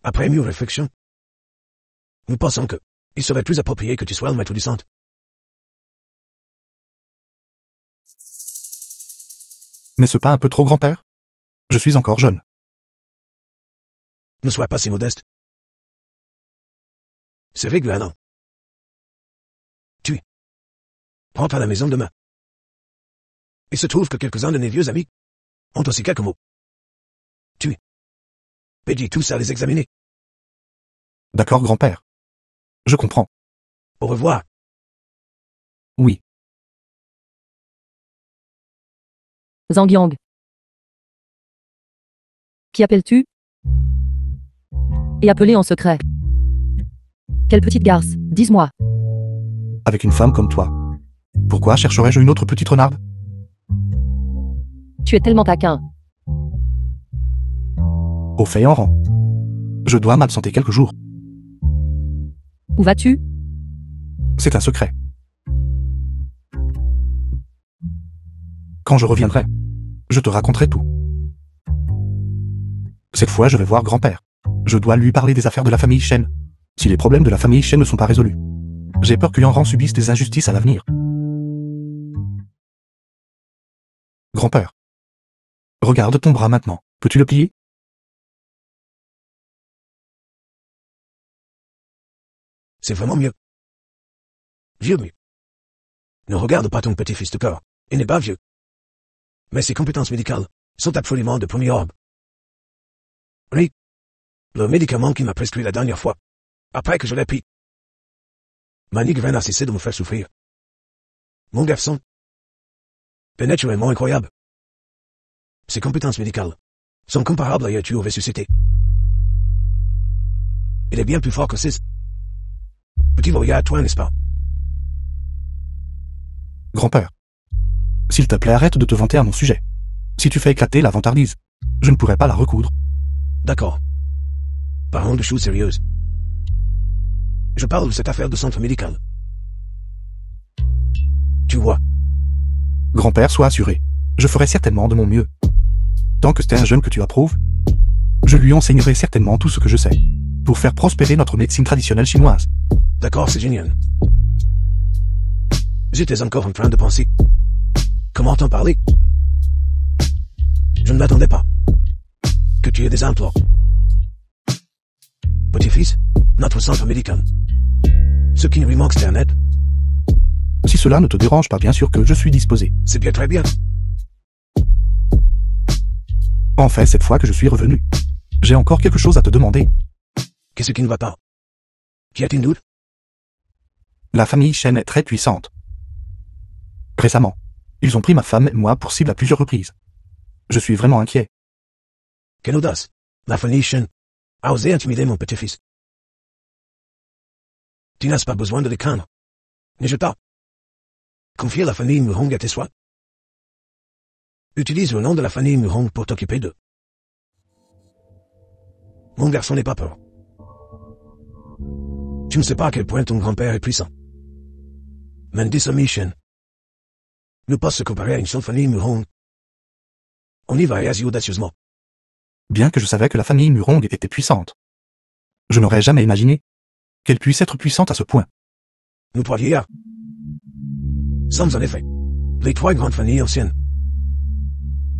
Après mûre réflexion, nous pensons que il serait plus approprié que tu sois le maître du centre.
N'est-ce pas un peu trop, grand-père? Je suis encore jeune.
Ne sois pas si modeste. C'est régulier, non? Tu rentres à la maison demain. Il se trouve que quelques-uns de mes vieux amis ont aussi quelques mots. Tu dis tous à les examiner.
D'accord, grand-père. Je comprends.
Au revoir.
Oui.
Zhang Yang. Qui appelles-tu? Et appelé en secret. Quelle petite garce, dis-moi.
Avec une femme comme toi. Pourquoi chercherais-je une autre petite renarde?
Tu es tellement taquin.
Au fait en rang. Je dois m'absenter quelques jours.
Où vas-tu?
C'est un secret. Quand je reviendrai, je te raconterai tout. Cette fois, je vais voir grand-père. Je dois lui parler des affaires de la famille Shen. Si les problèmes de la famille Shen ne sont pas résolus, j'ai peur que Yanran subisse des injustices à l'avenir. Grand-père. Regarde ton bras maintenant. Peux-tu le plier?
C'est vraiment mieux. Vieux, mais ne regarde pas ton petit-fils de corps. Il n'est pas vieux. Mais ses compétences médicales sont absolument de premier ordre. Oui. Le médicament qu'il m'a prescrit la dernière fois, après que je l'ai pris, ma migraine a cessé de me faire souffrir. Mon garçon est naturellement incroyable. Ses compétences médicales sont comparables à Yatu au ressuscité. Il est bien plus fort que ces petit voyage à toi, n'est-ce pas?
Grand-père. S'il te plaît, arrête de te vanter à mon sujet. Si tu fais éclater la vantardise, je ne pourrai pas la recoudre.
D'accord. Parlons de choses sérieuses. Je parle de cette affaire de centre médical. Tu vois.
Grand-père, sois assuré. Je ferai certainement de mon mieux. Tant que c'est un jeune que tu approuves, je lui enseignerai certainement tout ce que je sais, pour faire prospérer notre médecine traditionnelle chinoise.
D'accord, c'est génial. J'étais encore en train de penser. Comment t'en parler? Je ne m'attendais pas. Que tu aies des implants. Petit-fils, notre centre médical. Ce qui lui manque, c'est un aide.
Si cela ne te dérange pas, bien sûr que je suis disposé.
C'est bien, très bien.
Enfin, cette fois que je suis revenu, j'ai encore quelque chose à te demander.
Qu'est-ce qui ne va pas? Qui a-t-il doute?
La famille Shen est très puissante. Récemment, ils ont pris ma femme et moi pour cible à plusieurs reprises. Je suis vraiment inquiet.
Quelle audace! La famille Shen a osé intimider mon petit-fils. Tu n'as pas besoin de les craindre. N'ai-je pas? Confier la famille Murong à tes soins. Utilise le nom de la famille Murong pour t'occuper d'eux. Mon garçon n'est pas peur. Tu ne sais pas à quel point ton grand-père est puissant. Même des familles Shen ne pas se comparer à une seule famille Murong. On y va et agit audacieusement.
Bien que je savais que la famille Murong était puissante, je n'aurais jamais imaginé qu'elle puisse être puissante à ce point.
Nous trois vieillards sommes en effet les trois grandes familles anciennes,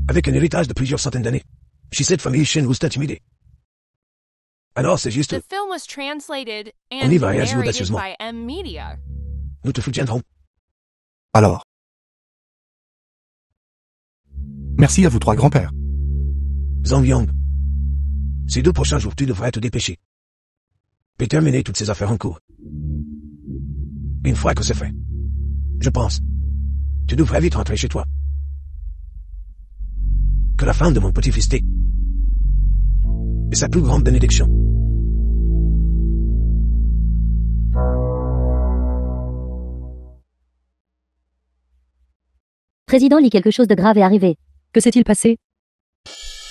avec un héritage de plusieurs centaines d'années. Si cette famille Shen vous intimidée, alors c'est juste,
The film was translated
On
and
y va et agit
narrated
audacieusement.
by M Media.
nous te soutiendrons.
Alors, merci à vous trois grands-pères.
Zhang Yang, ces 2 prochains jours tu devrais te dépêcher et terminer toutes ces affaires en cours. Une fois que c'est fait, je pense, tu devrais vite rentrer chez toi. Que la femme de mon petit-fils t'ait et sa plus grande bénédiction.
Président Lee, quelque chose de grave est arrivé.
Que s'est-il passé?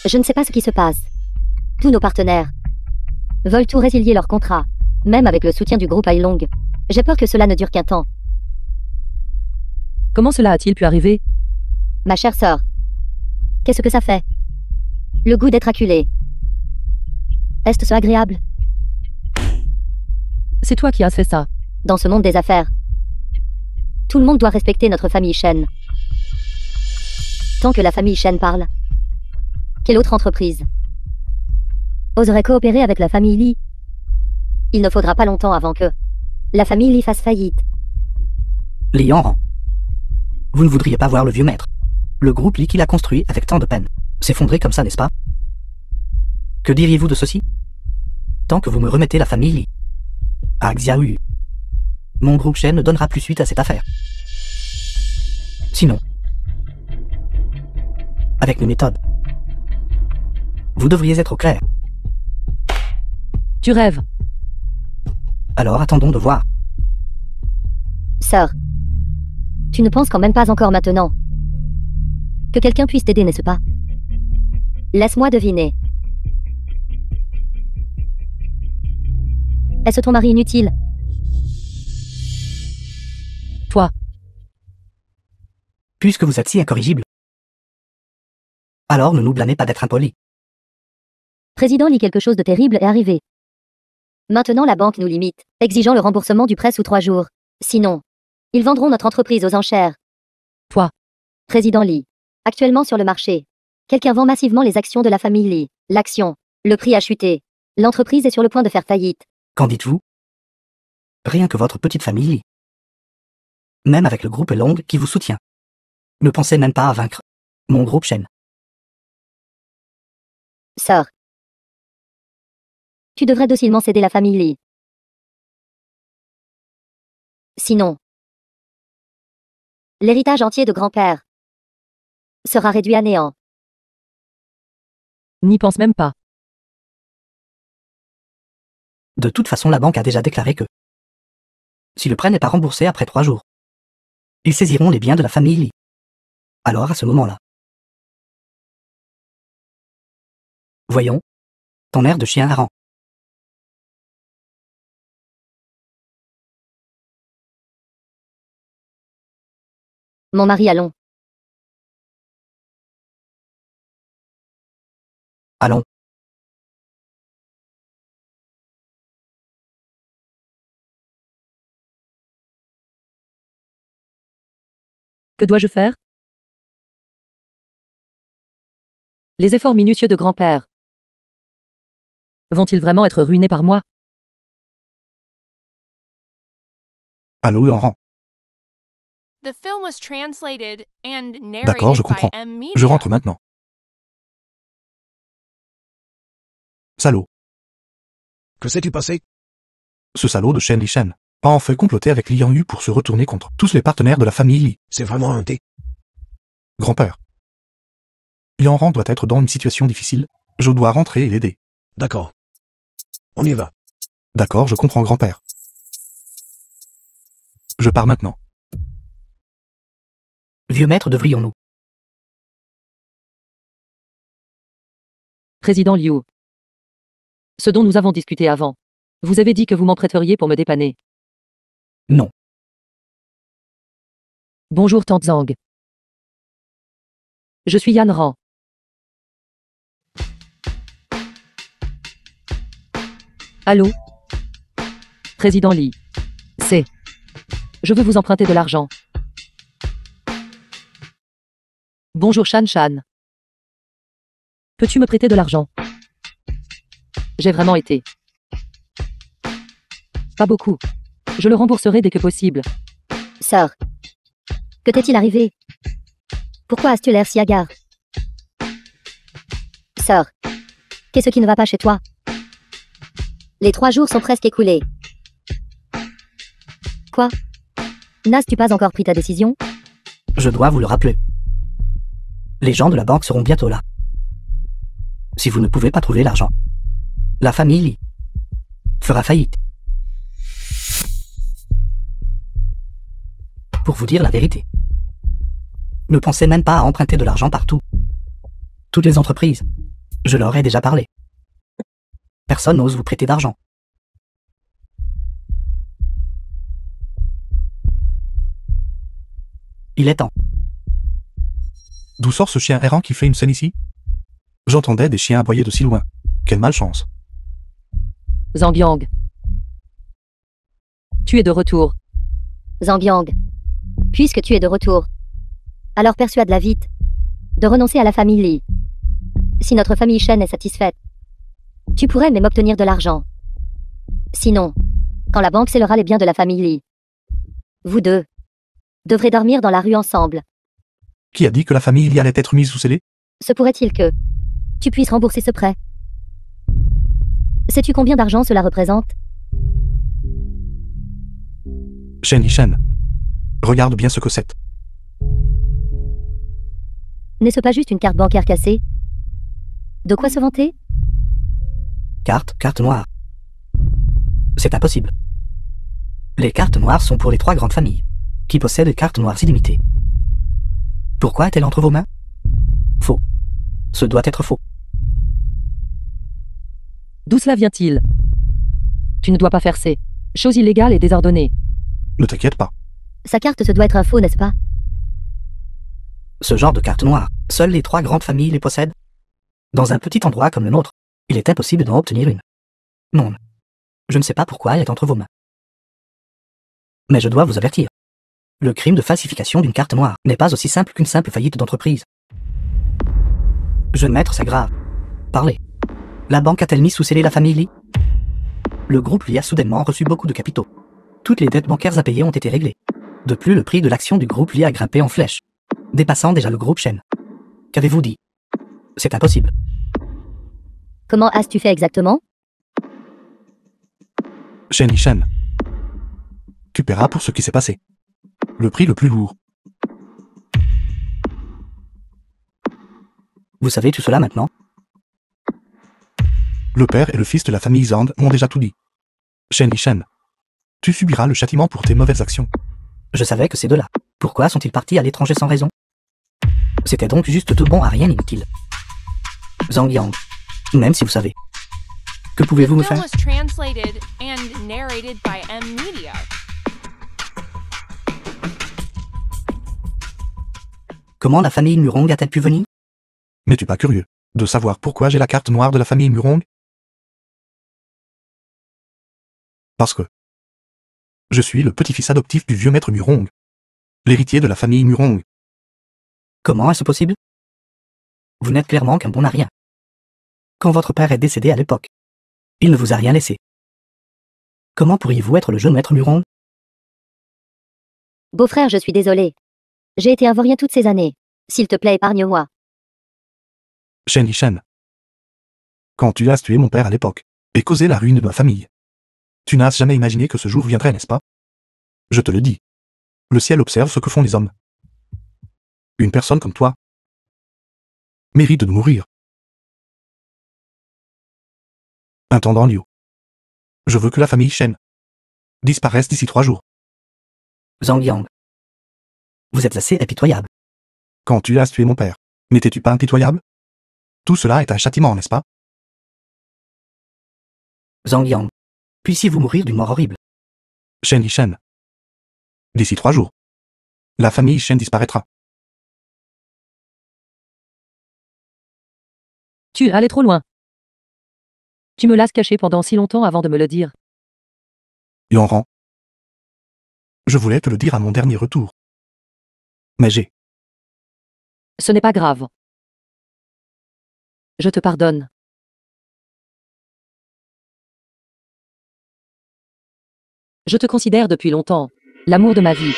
Je ne sais pas ce qui se passe. Tous nos partenaires veulent tout résilier leur contrat, même avec le soutien du groupe Ailong. J'ai peur que cela ne dure qu'un temps.
Comment cela a-t-il pu arriver?
Ma chère sœur, qu'est-ce que ça fait? Le goût d'être acculé. Est-ce agréable?
C'est toi qui as fait ça.
Dans ce monde des affaires, tout le monde doit respecter notre famille Shen. Tant que la famille Shen parle, quelle autre entreprise oserait coopérer avec la famille Lee? Il ne faudra pas longtemps avant que la famille Lee fasse faillite.
Li Yanran. Vous ne voudriez pas voir le vieux maître. Le groupe Li qu'il a construit avec tant de peine s'effondrer comme ça, n'est-ce pas? Que diriez-vous de ceci? Tant que vous me remettez la famille Li à Xiaoyu, mon groupe Shen ne donnera plus suite à cette affaire. Sinon, avec mes méthodes, vous devriez être au clair.
Tu rêves.
Alors attendons de voir.
Sœur, tu ne penses quand même pas encore maintenant que quelqu'un puisse t'aider, n'est-ce pas? Laisse-moi deviner. Est-ce ton mari inutile?
Toi.
Puisque vous êtes si incorrigible, alors ne nous blâmez pas d'être impolis.
Président Lee, quelque chose de terrible est arrivé. Maintenant la banque nous limite, exigeant le remboursement du prêt sous 3 jours. Sinon, ils vendront notre entreprise aux enchères.
Toi.
Président Lee, actuellement sur le marché, quelqu'un vend massivement les actions de la famille Lee. L'action, le prix a chuté. L'entreprise est sur le point de faire faillite.
Qu'en dites-vous? Rien que votre petite famille Lee. Même avec le groupe Long qui vous soutient. Ne pensez même pas à vaincre mon groupe Shen.
Sœur, tu devrais docilement céder la famille Lee. Sinon, l'héritage entier de grand-père sera réduit à néant.
N'y pense même pas.
De toute façon, la banque a déjà déclaré que si le prêt n'est pas remboursé après 3 jours, ils saisiront les biens de la famille Lee. Alors à ce moment-là, voyons, ton air de chien hareng.
Mon mari, allons.
Allons.
Que dois-je faire? Les efforts minutieux de grand-père vont-ils vraiment être ruinés par moi?
Allô, Laurent.
The film was translated and
D'accord, je
narrated by
comprends.
M Media.
Je rentre maintenant. Salaud.
Que s'est-tu passé?
Ce salaud de Shen Lishen a en fait comploté avec Liang Yu pour se retourner contre tous les partenaires de la famille Li.
C'est vraiment un thé.
Grand-père. Liang Ran doit être dans une situation difficile. Je dois rentrer et l'aider.
D'accord. On y va.
D'accord, je comprends, grand-père. Je pars maintenant.
Vieux maître, devrions-nous?
Président Liu. Ce dont nous avons discuté avant. Vous avez dit que vous m'en prêteriez pour me dépanner.
Non.
Bonjour Tante Zhang. Je suis Yan Ran. Allô? Président Li. C'est. Je veux vous emprunter de l'argent. Bonjour Shan Shan. Peux-tu me prêter de l'argent? J'ai vraiment été. Pas beaucoup. Je le rembourserai dès que possible.
Sœur. Que t'est-il arrivé? Pourquoi as-tu l'air si hagard? Sœur. Qu'est-ce qui ne va pas chez toi? Les 3 jours sont presque écoulés. Quoi? N'as-tu pas encore pris ta décision?
Je dois vous le rappeler. Les gens de la banque seront bientôt là. Si vous ne pouvez pas trouver l'argent, la famille Li fera faillite. Pour vous dire la vérité, ne pensez même pas à emprunter de l'argent partout. Toutes les entreprises, je leur ai déjà parlé. Personne n'ose vous prêter d'argent. Il est temps.
D'où sort ce chien errant qui fait une scène ici? J'entendais des chiens aboyer de si loin. Quelle malchance.
Zhang Yang. Tu es de retour.
Zhang Yang. Puisque tu es de retour, alors persuade-la vite de renoncer à la famille Li. Si notre famille Shen est satisfaite, tu pourrais même obtenir de l'argent. Sinon, quand la banque scellera les biens de la famille Li, vous deux devrez dormir dans la rue ensemble.
Qui a dit que la famille Li allait être mise sous scellé?
Se pourrait-il que tu puisses rembourser ce prêt? Sais-tu combien d'argent cela représente?
Shen Lishen. Regarde bien ce que c'est.
N'est-ce pas juste une carte bancaire cassée? De quoi se vanter?
Carte noire. C'est impossible. Les cartes noires sont pour les 3 grandes familles, qui possèdent des cartes noires illimitées. Pourquoi est-elle entre vos mains? Faux. Ce doit être faux.
D'où cela vient-il? Tu ne dois pas faire ces choses illégales et désordonnées.
Ne t'inquiète pas.
Sa carte se doit être un faux, n'est-ce pas?
Ce genre de carte noire, seules les 3 grandes familles les possèdent. Dans un petit endroit comme le nôtre, il est impossible d'en obtenir une. Non. Je ne sais pas pourquoi elle est entre vos mains. Mais je dois vous avertir. Le crime de falsification d'une carte noire n'est pas aussi simple qu'une simple faillite d'entreprise. Jeune maître, c'est grave. Parlez. La banque a-t-elle mis sous scellé la famille Li? Le groupe Li a soudainement reçu beaucoup de capitaux. Toutes les dettes bancaires à payer ont été réglées. De plus, le prix de l'action du groupe Li a grimpé en flèche, dépassant déjà le groupe Shen. Qu'avez-vous dit? C'est impossible.
Comment as-tu fait exactement?
Shen Lishen. Tu paieras pour ce qui s'est passé. Le prix le plus lourd.
Vous savez tout cela maintenant?
Le père et le fils de la famille Zand m'ont déjà tout dit. Shen Lishen. Tu subiras le châtiment pour tes mauvaises actions.
Je savais que ces deux-là. Pourquoi sont-ils partis à l'étranger sans raison? C'était donc juste tout bon à rien inutile. Zhang Yang. Même si vous savez. Que pouvez-vous me
The film
faire?
was translated and narrated by M Media.
Comment la famille Nurong a-t-elle pu venir?
N'es-tu pas curieux? de savoir pourquoi j'ai la carte noire de la famille Murong? Parce que je suis le petit-fils adoptif du vieux maître Murong, l'héritier de la famille Murong.
Comment est-ce possible? Vous n'êtes clairement qu'un bon à rien. Quand votre père est décédé à l'époque, il ne vous a rien laissé. Comment pourriez-vous être le jeune maître Murong?
Beau-frère, je suis désolé. J'ai été un vaurien toutes ces années. S'il te plaît, épargne-moi.
Shen Yishen. Quand tu as tué mon père à l'époque, et causé la ruine de ma famille, tu n'as jamais imaginé que ce jour viendrait, n'est-ce pas? Je te le dis. Le ciel observe ce que font les hommes. Une personne comme toi mérite de mourir. Intendant Liu. Je veux que la famille Shen disparaisse d'ici 3 jours.
Zhang Yang. Vous êtes assez impitoyable.
Quand tu as tué mon père, n'étais-tu pas impitoyable? Tout cela est un châtiment, n'est-ce pas?
Zhang Yang. Puissiez-vous mourir d'une mort horrible.
Shen Yishen. D'ici 3 jours, la famille Shen disparaîtra.
Tu es allé trop loin. Tu me l'as caché pendant si longtemps avant de me le dire.
Yanran. Je voulais te le dire à mon dernier retour. Mais
Ce n'est pas grave. Je te pardonne. Je te considère depuis longtemps l'amour de ma vie.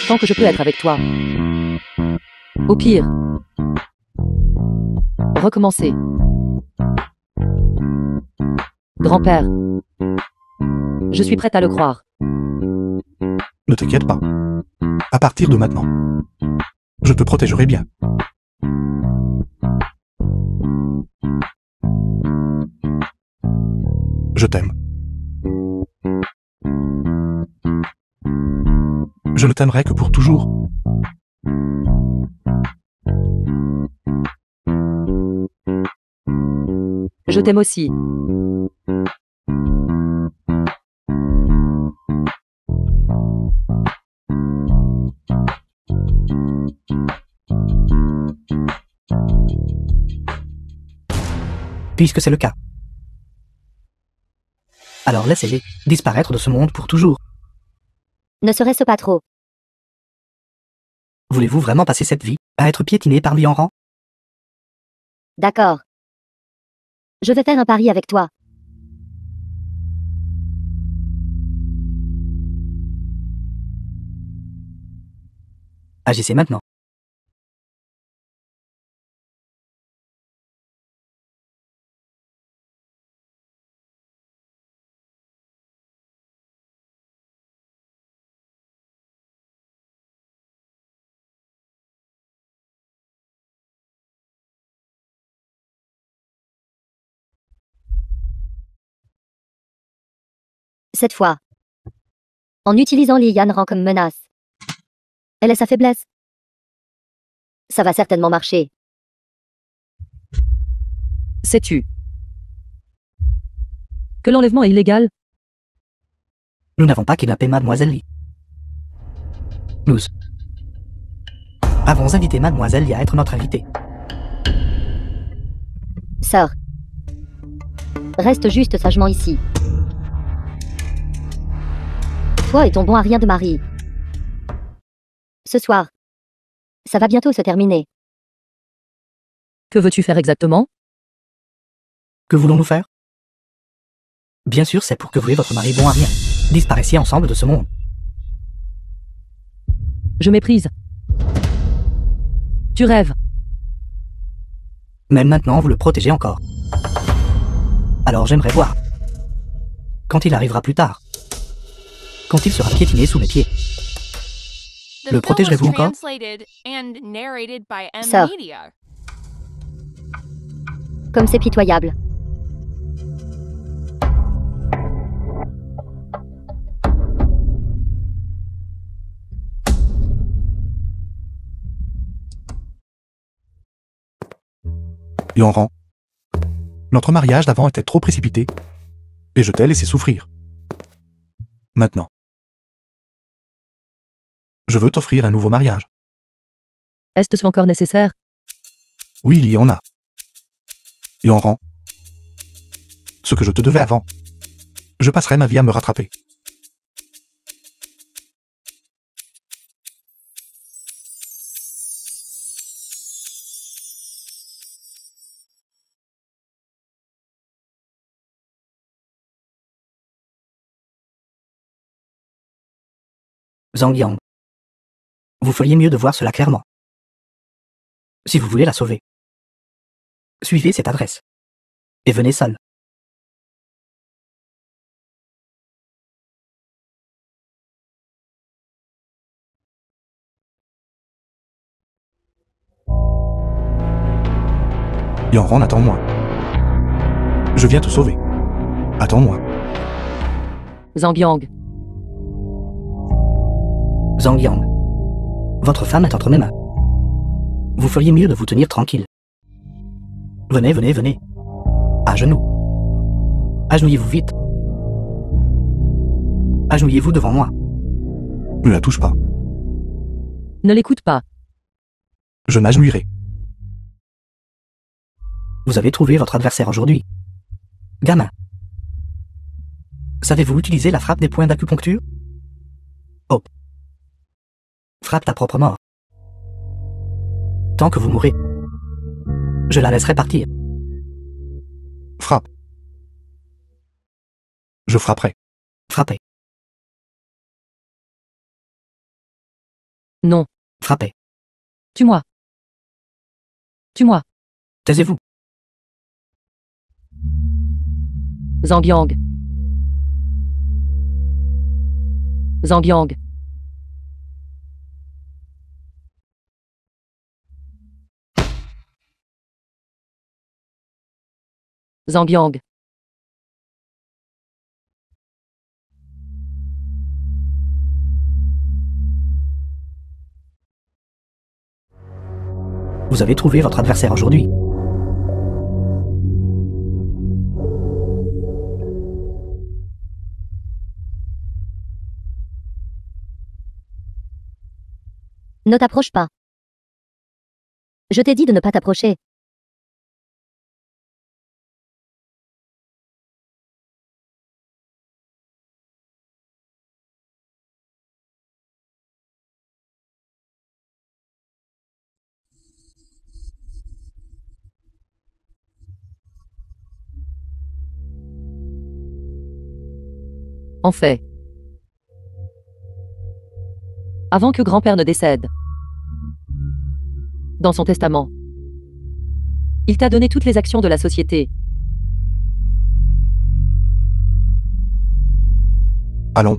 Tant que je peux être avec toi. Au pire, recommencer. Grand-père, je suis prête à le croire.
ne t'inquiète pas. À partir de maintenant, je te protégerai bien. Je t'aime. Je ne t'aimerai que pour toujours.
Je t'aime aussi.
Puisque c'est le cas. Alors laissez-les disparaître de ce monde pour toujours.
Ne serait-ce pas trop?
Voulez-vous vraiment passer cette vie à être piétiné par Lianran?
D'accord. Je vais faire un pari avec toi.
Agissez maintenant.
Cette fois. En utilisant Li Yanran comme menace. Elle est sa faiblesse. Ça va certainement marcher.
Sais-tu que l'enlèvement est illégal?
Nous n'avons pas kidnappé Mademoiselle Li. Nous avons invité Mademoiselle Li à être notre invitée.
Sœur. Reste juste sagement ici. Toi et ton bon à rien de mari. Ce soir. Ça va bientôt se terminer.
Que veux-tu faire exactement?
Que voulons-nous faire? Bien sûr, c'est pour que vous et votre mari bon à rien disparaissiez ensemble de ce monde.
Je méprise. Tu rêves.
Même maintenant, vous le protégez encore. Alors j'aimerais voir. Quand il arrivera plus tard. Quand il sera piétiné sous mes pieds.
The
Le
film was
protégerez-vous encore?
translated and narrated by M
Sœur.
Media.
Comme c'est pitoyable.
Yanran. Notre mariage d'avant était trop précipité, et je t'ai laissé souffrir. Maintenant, je veux t'offrir un nouveau mariage.
Est-ce encore nécessaire?
Oui, il y en a. Yanran. Ce que je te devais avant. Je passerai ma vie à me rattraper.
Zhang Yang. Vous feriez mieux de voir cela clairement. Si vous voulez la sauver, suivez cette adresse. Et venez seul.
Yanran, attends-moi. Je viens te sauver. Attends-moi.
Zhang Yang.
Zhang Yang. Votre femme est entre mes mains. Vous feriez mieux de vous tenir tranquille. Venez, venez, venez. À genoux. Agenouillez-vous vite. Agenouillez-vous devant moi.
Ne la touche pas.
Ne l'écoute pas.
Je m'agenouillerai.
Vous avez trouvé votre adversaire aujourd'hui. Gamin. Savez-vous utiliser la frappe des points d'acupuncture? Oh. Frappe ta propre mort. Tant que vous mourrez, je la laisserai partir.
Frappe. Je frapperai.
Frappez.
Non.
Frappez.
Tue-moi. Tue-moi.
Taisez-vous.
Zhang Yang. Zhang Yang. Zhang Yang.
Vous avez trouvé votre adversaire aujourd'hui.
Ne t'approche pas. Je t'ai dit de ne pas t'approcher.
En fait. Avant que grand-père ne décède. Dans son testament. Il t'a donné toutes les actions de la société.
Allons.